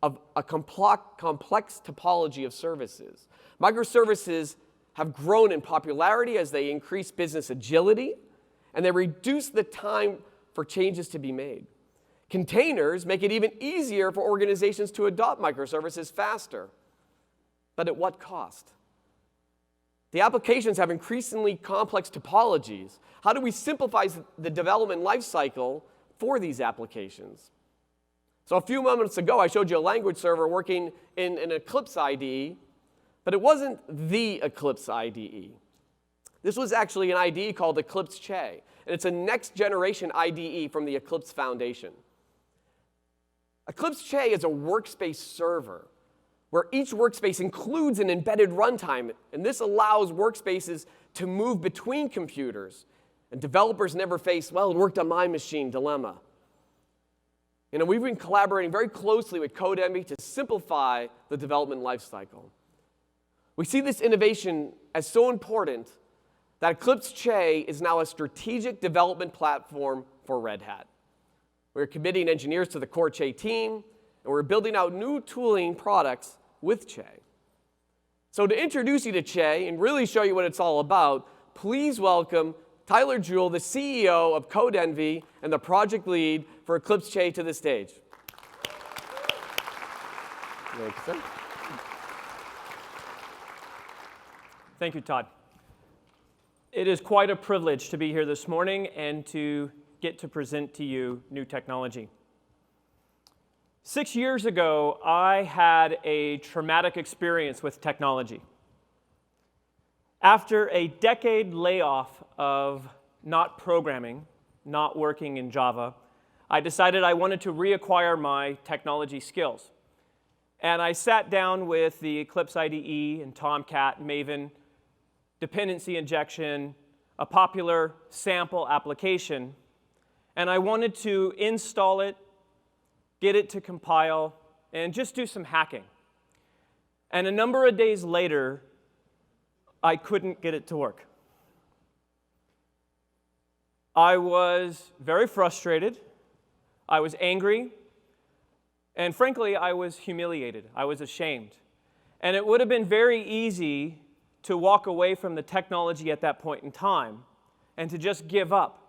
of a complex topology of services. Microservices have grown in popularity as they increase business agility, and they reduce the time for changes to be made. Containers make it even easier for organizations to adopt microservices faster. but at what cost? The applications have increasingly complex topologies. How do we simplify the development lifecycle for these applications? So a few moments ago, I showed you a language server working in an Eclipse IDE, but it wasn't the Eclipse IDE. This was actually an IDE called Eclipse Che, and it's a next-generation IDE from the Eclipse Foundation. Eclipse Che is a workspace server where each workspace includes an embedded runtime, and this allows workspaces to move between computers, and developers never face, well, it worked on my machine dilemma. We've been collaborating very closely with CodeEnvy to simplify the development lifecycle. We see this innovation as so important that Eclipse Che is now a strategic development platform for Red Hat. We're committing engineers to the core Che team, and we're building out new tooling products with Che. So to introduce you to Che and really show you what it's all about, please welcome Tyler Jewell, the CEO of CodeEnvy and the project lead for Eclipse Che, to the stage. Thank you, sir. Thank you, Todd. It is quite a privilege to be here this morning and to get to present to you new technology. 6 years ago, I had a traumatic experience with technology. After a decade layoff of not programming, not working in Java, I decided I wanted to reacquire my technology skills. And I sat down with the Eclipse IDE and Tomcat, Maven, dependency injection, a popular sample application, and I wanted to install it, get it to compile, and just do some hacking. And a number of days later, I couldn't get it to work. I was very frustrated, I was angry, and frankly, I was humiliated. I was ashamed. And it would have been very easy to walk away from the technology at that point in time and to just give up.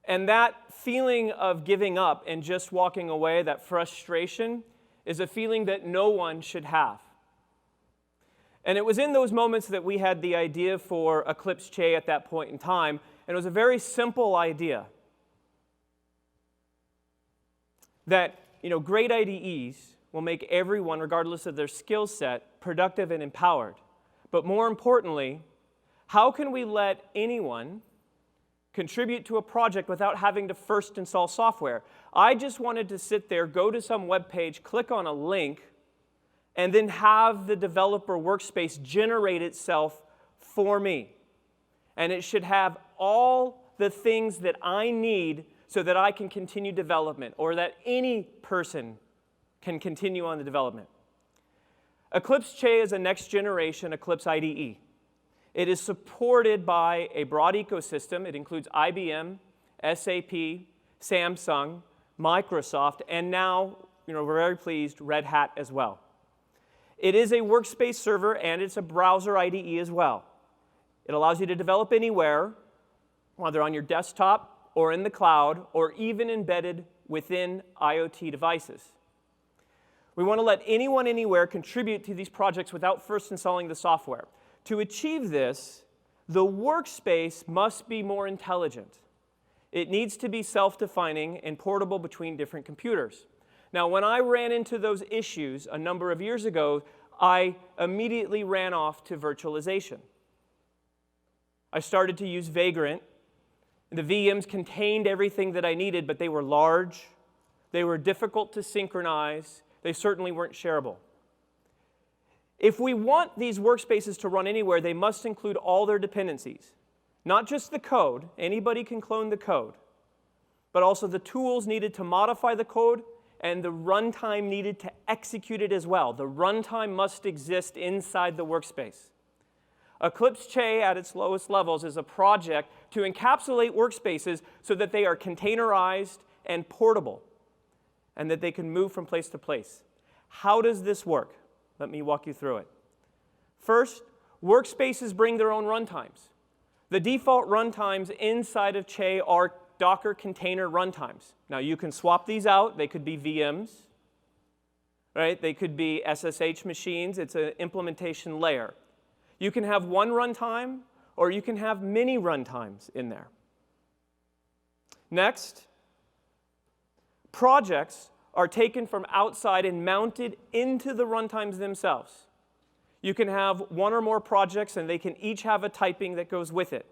And that feeling of giving up and just walking away, that frustration, is a feeling that no one should have. And it was in those moments that we had the idea for Eclipse Che at that point in time, and it was a very simple idea. That, great IDEs will make everyone, regardless of their skill set, productive and empowered. But more importantly, how can we let anyone contribute to a project without having to first install software? I just wanted to sit there, go to some web page, click on a link, and then have the developer workspace generate itself for me. And it should have all the things that I need so that I can continue development, or that any person can continue on the development. Eclipse Che is a next-generation Eclipse IDE. It is supported by a broad ecosystem. It includes IBM, SAP, Samsung, Microsoft, and now, we're very pleased, Red Hat as well. It is a workspace server, and it's a browser IDE as well. It allows you to develop anywhere, whether on your desktop or in the cloud, or even embedded within IoT devices. We want to let anyone anywhere contribute to these projects without first installing the software. To achieve this, the workspace must be more intelligent. It needs to be self-defining and portable between different computers. Now, when I ran into those issues a number of years ago, I immediately ran off to virtualization. I started to use Vagrant. The VMs contained everything that I needed, but they were large, they were difficult to synchronize, they certainly weren't shareable. If we want these workspaces to run anywhere, they must include all their dependencies. Not just the code, anybody can clone the code, but also the tools needed to modify the code and the runtime needed to execute it as well. The runtime must exist inside the workspace. Eclipse Che, at its lowest levels, is a project to encapsulate workspaces so that they are containerized and portable, and that they can move from place to place. How does this work? Let me walk you through it. First, workspaces bring their own runtimes. The default runtimes inside of Che are Docker container runtimes. Now, you can swap these out. They could be VMs. right? They could be SSH machines. It's an implementation layer. You can have one runtime, or you can have many runtimes in there. Next, projects are taken from outside and mounted into the runtimes themselves. You can have one or more projects, and they can each have a typing that goes with it.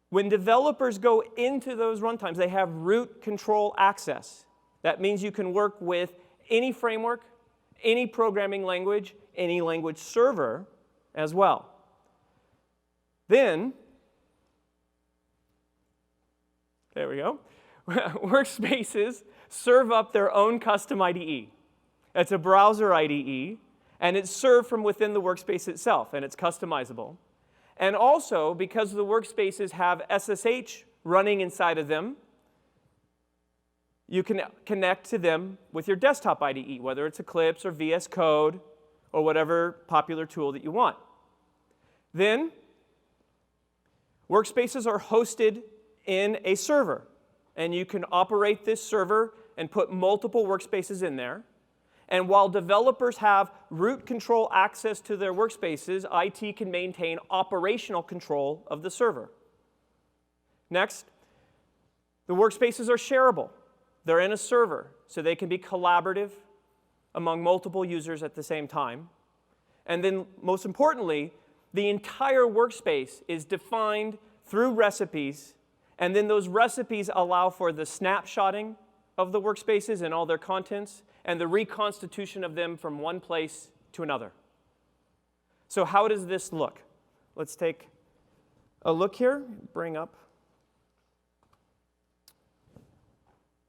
When developers go into those runtimes, they have root control access. That means you can work with any framework, any programming language, any language server as well. Then, there we go, workspaces serve up their own custom IDE. It's a browser IDE, and it's served from within the workspace itself, and it's customizable. And also, because the workspaces have SSH running inside of them, you can connect to them with your desktop IDE, whether it's Eclipse or VS Code or whatever popular tool that you want. Then, workspaces are hosted in a server, and you can operate this server and put multiple workspaces in there. And while developers have root control access to their workspaces, IT can maintain operational control of the server. Next, the workspaces are shareable. They're in a server, so they can be collaborative among multiple users at the same time. And then, most importantly, the entire workspace is defined through recipes, and then those recipes allow for the snapshotting of the workspaces and all their contents, and the reconstitution of them from one place to another. So how does this look? Let's take a look here. Bring up.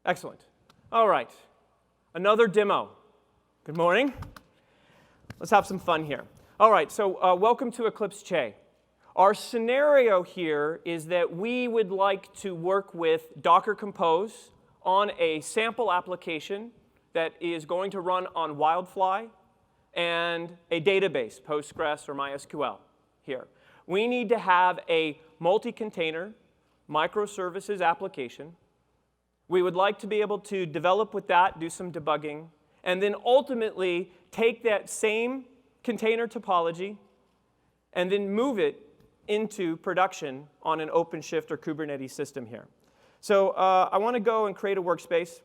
Excellent. All right. Another demo. Good morning. Let's have some fun here. All right, so welcome to Eclipse Che. Our scenario here is that we would like to work with Docker Compose on a sample application that is going to run on Wildfly and a database, Postgres or MySQL here. We need to have a multi-container microservices application. We would like to be able to develop with that, do some debugging, and then ultimately take that same container topology and then move it into production on an OpenShift or Kubernetes system here. So I want to go and create a workspace.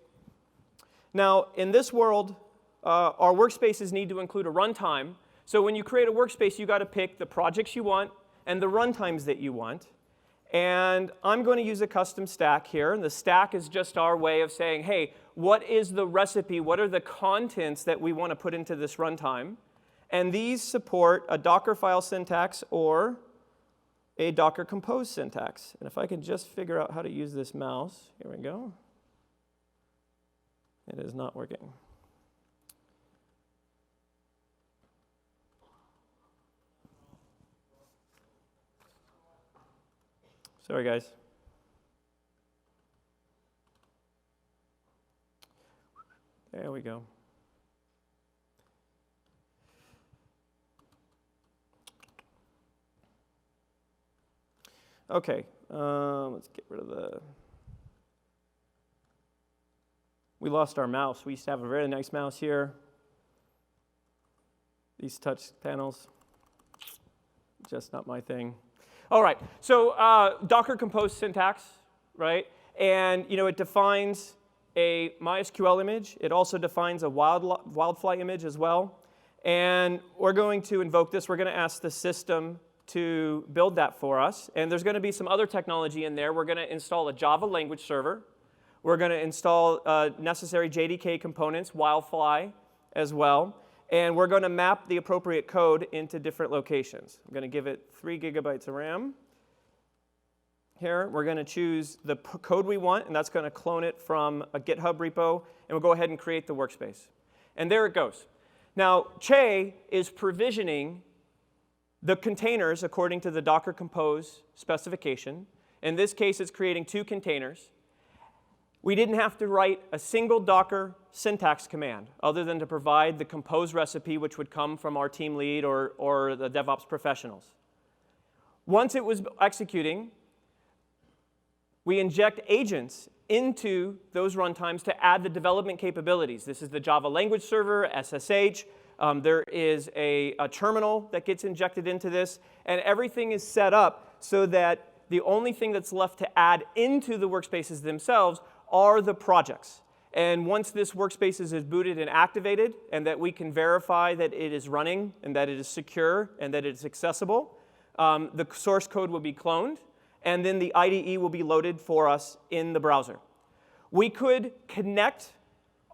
Now, in this world, our workspaces need to include a runtime. So when you create a workspace, you've got to pick the projects you want and the runtimes that you want. And I'm going to use a custom stack here. And the stack is just our way of saying, hey, what is the recipe? What are the contents that we want to put into this runtime? And these support a Dockerfile syntax or a Docker Compose syntax. And if I can just figure out how to use this mouse, here we go. It is not working. Sorry, guys. There we go. Okay, let's get rid of the... We lost our mouse. We used to have a very nice mouse here. These touch panels, just not my thing. All right, so Docker Compose syntax, right? And it defines a MySQL image. It also defines a Wildfly image as well. And we're going to invoke this. We're going to ask the system to build that for us. And there's going to be some other technology in there. We're going to install a Java language server. We're going to install necessary JDK components, Wildfly as well. And we're going to map the appropriate code into different locations. I'm going to give it 3 gigabytes of RAM. Here, we're going to choose the code we want, and that's going to clone it from a GitHub repo. And we'll go ahead and create the workspace. And there it goes. Now, Che is provisioning the containers according to the Docker Compose specification. In this case, it's creating 2 containers. We didn't have to write a single Docker syntax command other than to provide the compose recipe, which would come from our team lead or the DevOps professionals. Once it was executing, we inject agents into those runtimes to add the development capabilities. This is the Java language server, SSH. There is a terminal that gets injected into this, and everything is set up so that the only thing that's left to add into the workspaces themselves are the projects. And once this workspace is booted and activated, and that we can verify that it is running, and that it is secure, and that it's accessible, the source code will be cloned, and then the IDE will be loaded for us in the browser. We could connect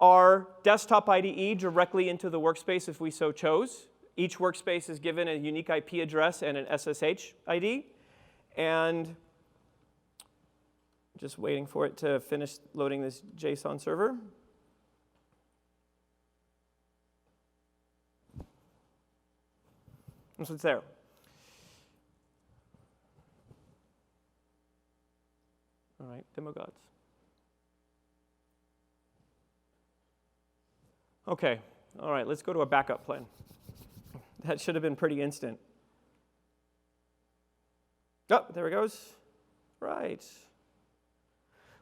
our desktop IDE directly into the workspace if we so chose. Each workspace is given a unique IP address and an SSH ID. And just waiting for it to finish loading this JSON server. So it's there. All right, demo gods. OK, all right, let's go to a backup plan. That should have been pretty instant. Oh, there it goes. Right.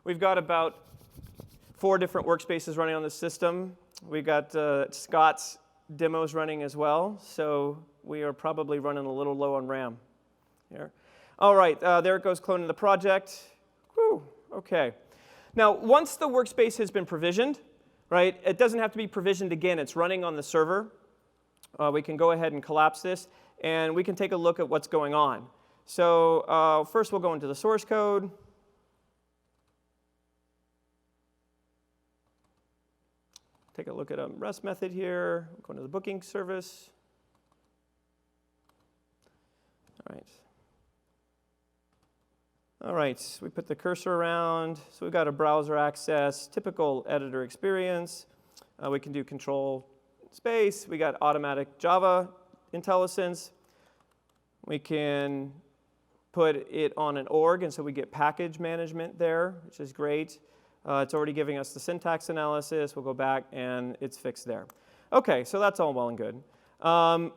We've got about 4 different workspaces running on the system. We've got Scott's demos running as well, so we are probably running a little low on RAM here. All right, there it goes, cloning the project. Whew, OK. Now, once the workspace has been provisioned, right, it doesn't have to be provisioned again. It's running on the server. We can go ahead and collapse this, and we can take a look at what's going on. So first, we'll go into the source code. Take a look at a REST method here. We'll go into the booking service. All right. All right, we put the cursor around. So we've got a browser access, typical editor experience. We can do control space. We got automatic Java IntelliSense. We can put it on an org, and so we get package management there, which is great. It's already giving us the syntax analysis. We'll go back, and it's fixed there. OK, so that's all well and good.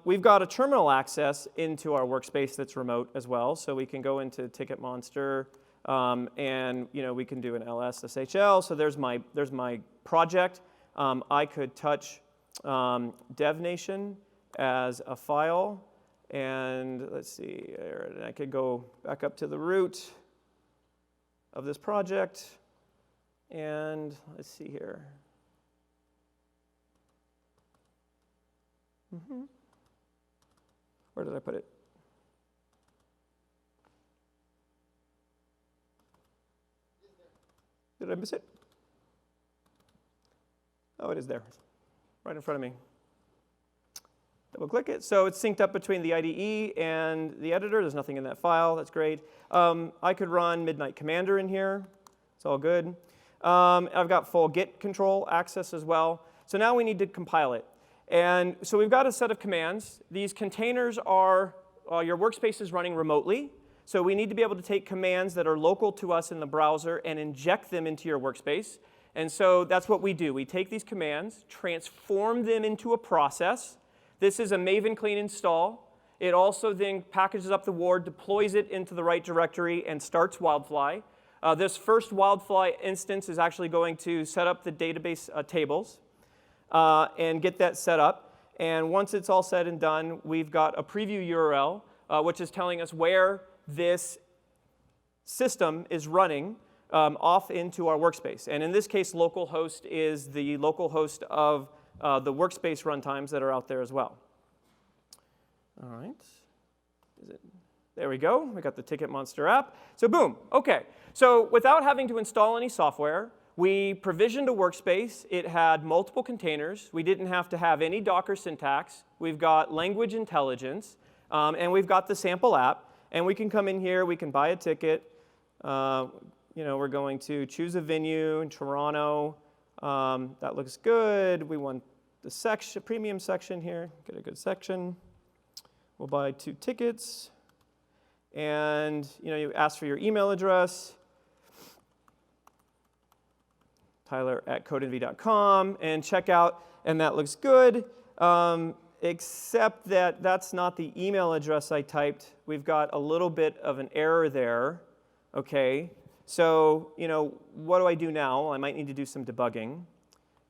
We've got a terminal access into our workspace that's remote as well. So we can go into Ticket Monster, and we can do an ls shl. So there's my project. I could touch DevNation as a file. And let's see, I could go back up to the root of this project. And let's see here. Where did I put it? Did I miss it? Oh, it is there, right in front of me. Double click it. So it's synced up between the IDE and the editor. There's nothing in that file. That's great. I could run Midnight Commander in here. It's all good. I've got full Git control access as well. So now we need to compile it. And so we've got a set of commands. These containers are your workspace is running remotely. So we need to be able to take commands that are local to us in the browser and inject them into your workspace. And so that's what we do. We take these commands, transform them into a process. This is a Maven clean install. It also then packages up the ward, deploys it into the right directory, and starts Wildfly. This first Wildfly instance is actually going to set up the database tables and get that set up. And once it's all said and done, we've got a preview URL, which is telling us where this system is running off into our workspace. And in this case, localhost is the local host of the workspace runtimes that are out there as well. All right. There we go. We got the Ticket Monster app. So boom. OK. So without having to install any software, we provisioned a workspace. It had multiple containers. We didn't have to have any Docker syntax. We've got language intelligence. And we've got the sample app. And we can come in here. We can buy a ticket. We're going to choose a venue in Toronto. That looks good. We want the section, premium section here. Get a good section. We'll buy 2 tickets. And you ask for your email address. Tyler@codenv.com, and check out, and that looks good, except that that's not the email address I typed. We've got a little bit of an error there, okay? So, what do I do now? Well, I might need to do some debugging.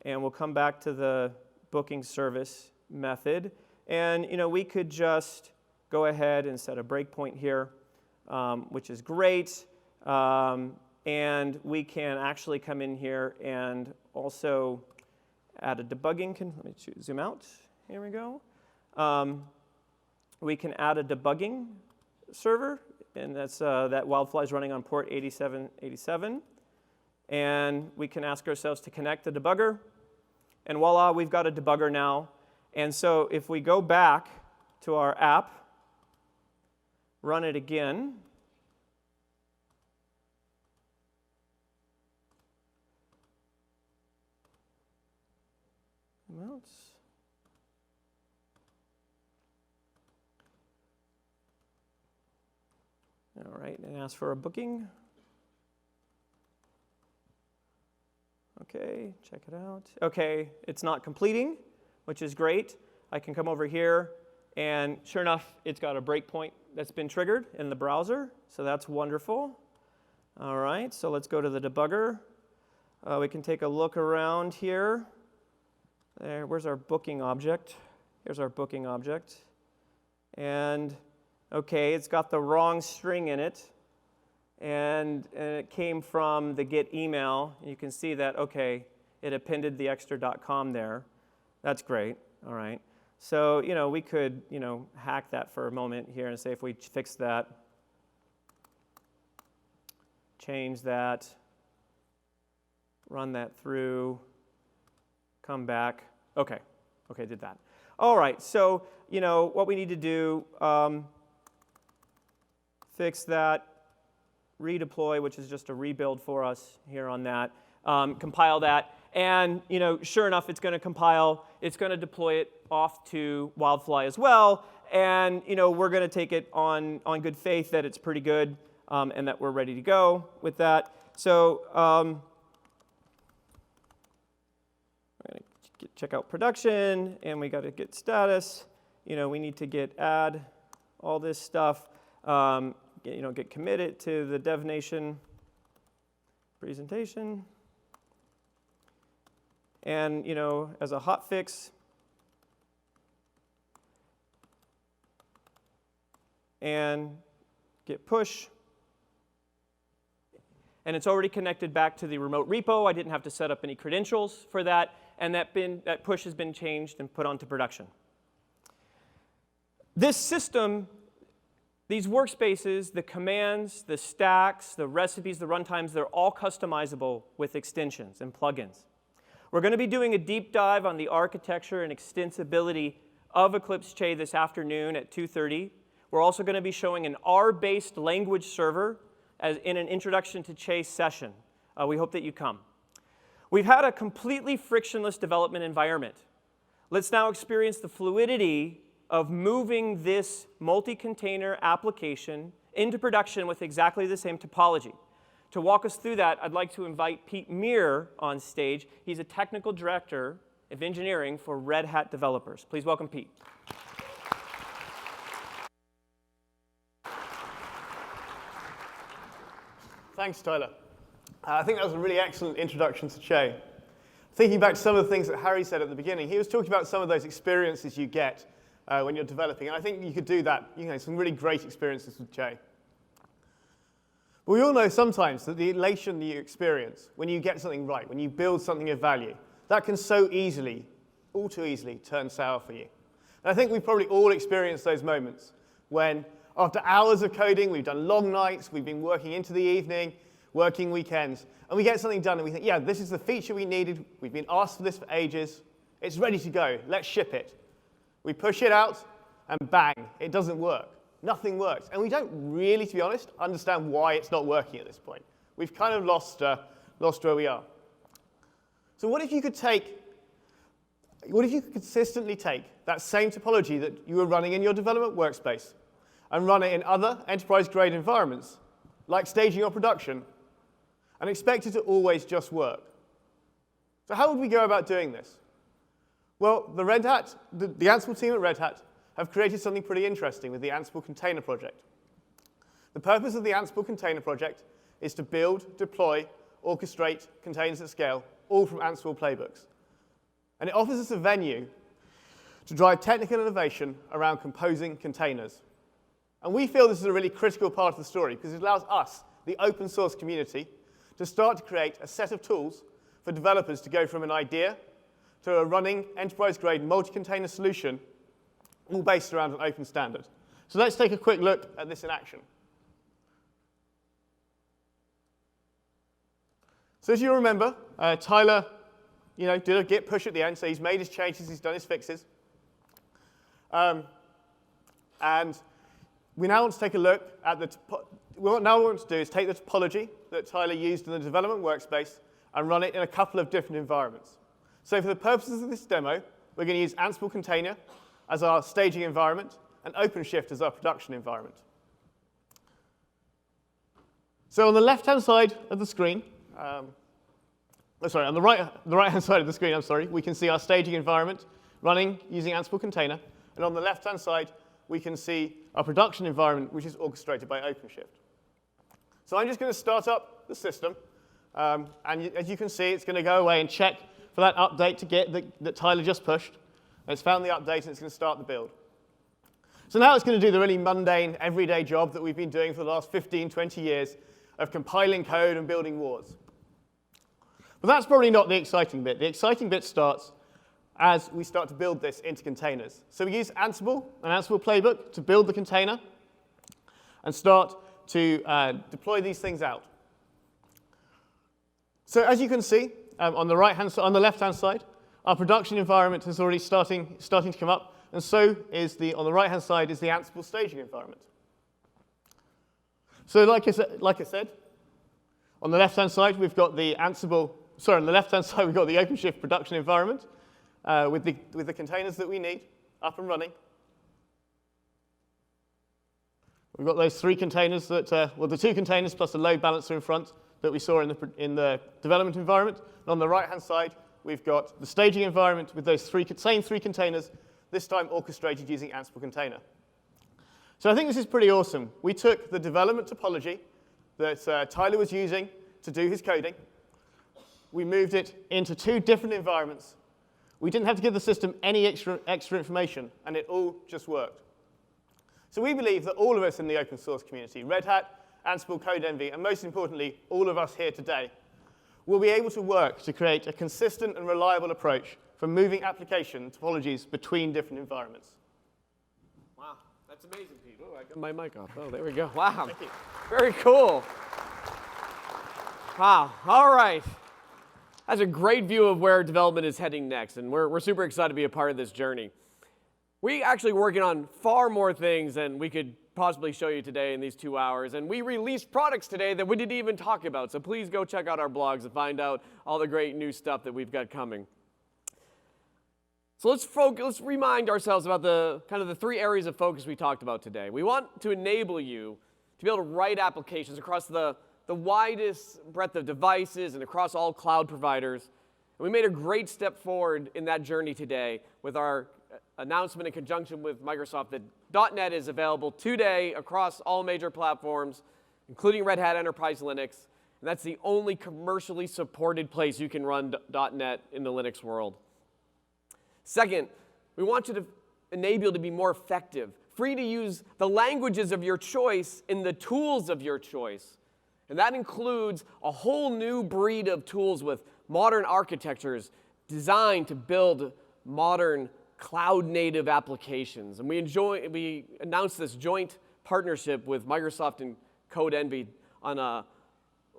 And we'll come back to the booking service method. And, we could just go ahead and set a breakpoint here, which is great. And we can actually come in here and also add a debugging. Let me zoom out. Here we go. We can add a debugging server, and that's that Wildfly is running on port 8787. And we can ask ourselves to connect the debugger. And voila, we've got a debugger now. And so if we go back to our app, run it again, all right, and ask for a booking. Okay, check it out. Okay, it's not completing, which is great. I can come over here, and sure enough, it's got a breakpoint that's been triggered in the browser, so that's wonderful. All right, so let's go to the debugger. We can take a look around here. Where's our booking object? Here's our booking object. And okay, it's got the wrong string in it. And it came from the get email. You can see that, okay, it appended the extra.com there. That's great, all right. So, we could, hack that for a moment here and say if we fix that, change that, run that through, come back. Okay, did that. All right, so, what we need to do, fix that, redeploy, which is just a rebuild for us here on that, compile that, and sure enough, it's going to compile. It's going to deploy it off to Wildfly as well, and we're going to take it on good faith that it's pretty good and that we're ready to go with that. So we're going to check out production, and we got to get status. We need to get add all this stuff. Get committed to the DevNation presentation. And, as a hotfix, and git push. And it's already connected back to the remote repo. I didn't have to set up any credentials for that. And that push has been changed and put onto production. This system, these workspaces, the commands, the stacks, the recipes, the runtimes, they're all customizable with extensions and plugins. We're going to be doing a deep dive on the architecture and extensibility of Eclipse Che this afternoon at 2:30. We're also going to be showing an R-based language server as in an Introduction to Che session. We hope that you come. We've had a completely frictionless development environment. Let's now experience the fluidity of moving this multi-container application into production with exactly the same topology. To walk us through that, I'd like to invite Pete Meir on stage. He's a technical director of engineering for Red Hat developers. Please welcome Pete. Thanks, Tyler. I think that was a really excellent introduction to Che. Thinking back to some of the things that Harry said at the beginning, he was talking about some of those experiences you get when you're developing. And I think you could do that, some really great experiences with Che. But we all know sometimes that the elation that you experience when you get something right, when you build something of value, that can so easily, all too easily, turn sour for you. And I think we've probably all experienced those moments when, after hours of coding, we've done long nights, we've been working into the evening, working weekends, and we get something done and we think, yeah, this is the feature we needed, we've been asked for this for ages, it's ready to go, let's ship it. We push it out, and bang, it doesn't work. Nothing works. And we don't really, to be honest, understand why it's not working at this point. We've kind of lost where we are. So what if you could consistently take that same topology that you were running in your development workspace and run it in other enterprise-grade environments, like staging or production, and expect it to always just work? So how would we go about doing this? Well, the Ansible team at Red Hat have created something pretty interesting with the Ansible Container Project. The purpose of the Ansible Container Project is to build, deploy, orchestrate containers at scale, all from Ansible playbooks. And it offers us a venue to drive technical innovation around composing containers. And we feel this is a really critical part of the story because it allows us, the open source community, to start to create a set of tools for developers to go from an idea to a running enterprise-grade multi-container solution, all based around an open standard. So let's take a quick look at this in action. So as you remember, Tyler did a git push at the end, so he's made his changes, he's done his fixes. And we now want to take a look at what we want to do is take the topology that Tyler used in the development workspace and run it in a couple of different environments. So for the purposes of this demo, we're going to use Ansible Container as our staging environment and OpenShift as our production environment. So on the left-hand side of the screen, on the right-hand side of the screen, we can see our staging environment running using Ansible Container. And on the left-hand side, we can see our production environment, which is orchestrated by OpenShift. So I'm just going to start up the system. And as you can see, it's going to go away and check for that update to Git that Tyler just pushed. And it's found the update, and it's going to start the build. So now it's going to do the really mundane, everyday job that we've been doing for the last 15, 20 years of compiling code and building wars. But that's probably not the exciting bit. The exciting bit starts as we start to build this into containers. So we use Ansible, an Ansible playbook, to build the container and start to deploy these things out. So as you can see, on the left-hand side, our production environment is already starting to come up, and so is on the right-hand side is the Ansible staging environment. So like I said, on the left-hand side we've got the OpenShift production environment with the containers that we need up and running. We've got those three containers the two containers plus a load balancer in front that we saw in the development environment. And on the right-hand side, we've got the staging environment with those same three containers, this time orchestrated using Ansible Container. So I think this is pretty awesome. We took the development topology that Tyler was using to do his coding. We moved it into two different environments. We didn't have to give the system any extra information, and it all just worked. So we believe that all of us in the open source community, Red Hat, Ansible, CodeEnvy, and most importantly, all of us here today, will be able to work to create a consistent and reliable approach for moving application topologies between different environments. Wow, that's amazing, Pete. Oh, I got my mic off. Oh, there we go. Wow, thank you. Very cool. Wow, all right. That's a great view of where development is heading next, and we're super excited to be a part of this journey. We're actually working on far more things than we could possibly show you today in these 2 hours, and we released products today that we didn't even talk about, so please go check out our blogs and find out all the great new stuff that we've got coming. So let's remind ourselves about the three areas of focus we talked about today. We want to enable you to be able to write applications across the widest breadth of devices and across all cloud providers. And we made a great step forward in that journey today with our announcement in conjunction with Microsoft that .NET is available today across all major platforms, including Red Hat Enterprise Linux. And that's the only commercially supported place you can run .NET in the Linux world. Second, we want you to enable you to be more effective, free to use the languages of your choice in the tools of your choice. And that includes a whole new breed of tools with modern architectures designed to build modern cloud-native applications. And we announced this joint partnership with Microsoft and CodeEnvy on a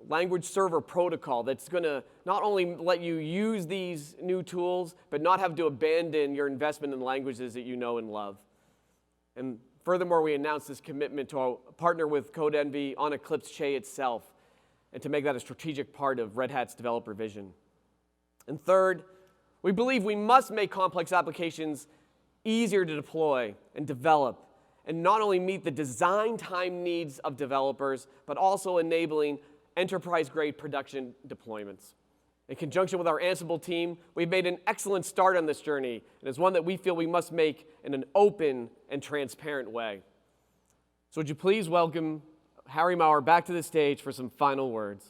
language server protocol that's going to not only let you use these new tools, but not have to abandon your investment in languages that you know and love. And furthermore, we announced this commitment to partner with CodeEnvy on Eclipse Che itself and to make that a strategic part of Red Hat's developer vision. And third, we believe we must make complex applications easier to deploy and develop, and not only meet the design time needs of developers, but also enabling enterprise-grade production deployments. In conjunction with our Ansible team, we've made an excellent start on this journey, and it's one that we feel we must make in an open and transparent way. So would you please Harry Maurer back to the stage for some final words.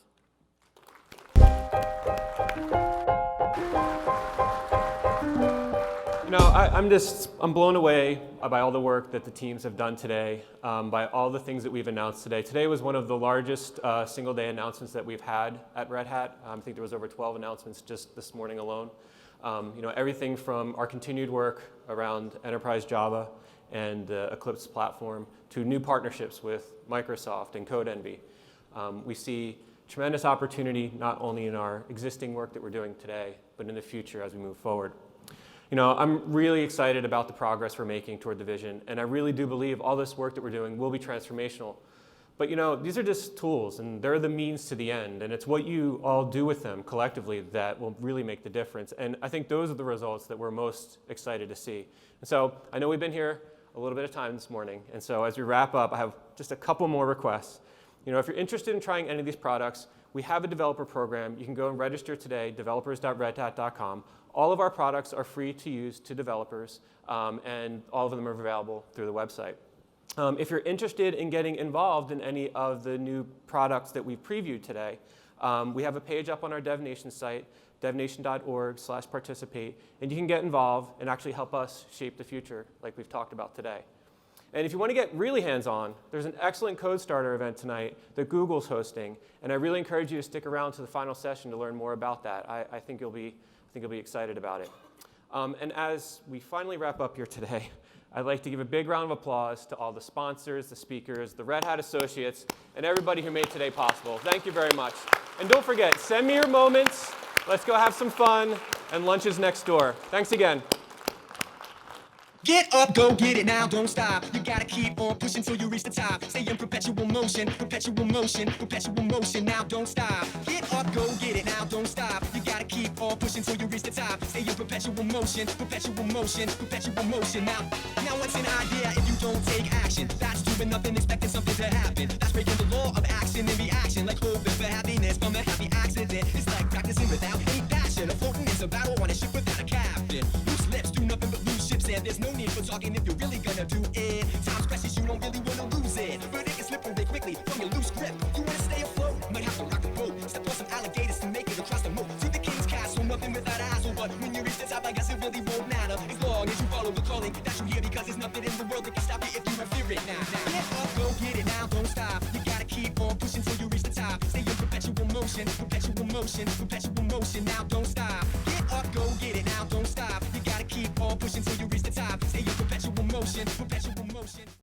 You know, I'm blown away by all the work that the teams have done today, by all the things that we've announced today. Today was one of the largest single-day announcements that we've had at Red Hat. I think there was over 12 announcements just this morning alone. You know, everything from our continued work around enterprise Java and the Eclipse platform to new partnerships with Microsoft and CodeEnvy. We see tremendous opportunity not only in our existing work that we're doing today, but in the future as we move forward. You know, I'm really excited about the progress we're making toward the vision, and I really do believe all this work that we're doing will be transformational. But you know, these are just tools, and they're the means to the end, and it's what you all do with them collectively that will really make the difference. And I think those are the results that we're most excited to see. And so I know we've been here a little bit of time this morning, and so as we wrap up, I have just a couple more requests. You know, if you're interested in trying any of these products, we have a developer program. You can go and register today, developers.redhat.com. All of our products are free to use to developers, and all of them are available through the website. If you're interested in getting involved in any of the new products that we've previewed today, we have a page up on our DevNation site, devnation.org/participate, and you can get involved and actually help us shape the future like we've talked about today. And if you want to get really hands-on, there's an excellent Code Starter event tonight that Google's hosting, and I really encourage you to stick around to the final session to learn more about that. I think you'll be excited about it. And as we finally wrap up here today, I'd like to give a big round of applause to all the sponsors, the speakers, the Red Hat associates, and everybody who made today possible. Thank you very much. And don't forget, send me your moments. Let's go have some fun, and lunch is next door. Thanks again. Get up, go get it now, don't stop. You gotta keep on pushing till you reach the top. Stay in perpetual motion, perpetual motion, perpetual motion, now don't stop. Get up, go get it now, don't stop. You gotta keep on pushing till you reach the top. Stay in perpetual motion, perpetual motion, perpetual motion, now what's an idea if you don't take action? That's doing nothing, expecting something to happen. That's breaking the law of action and reaction. Like hoping for happiness from a happy accident. It's like practicing without any passion. A floating is a battle on a ship without a captain. Loose lips do nothing but lose ships, and there's no need for talking if you're really gonna do it. Time's precious, you don't really wanna lose it. But it can slip away quickly from your loose grip. You wanna stay afloat, might have to rock the boat. Step on some alligators to make it across the moat. To the king's castle, nothing without a hassle. But when you reach the top, I guess it really won't matter. As long as you follow the calling that you hear, because there's nothing in the world that can stop you if you fear it now. Get up, go get it now, don't stop. You gotta keep on pushing till you reach the top. Stay in perpetual motion, perpetual motion, perpetual motion, now don't stop.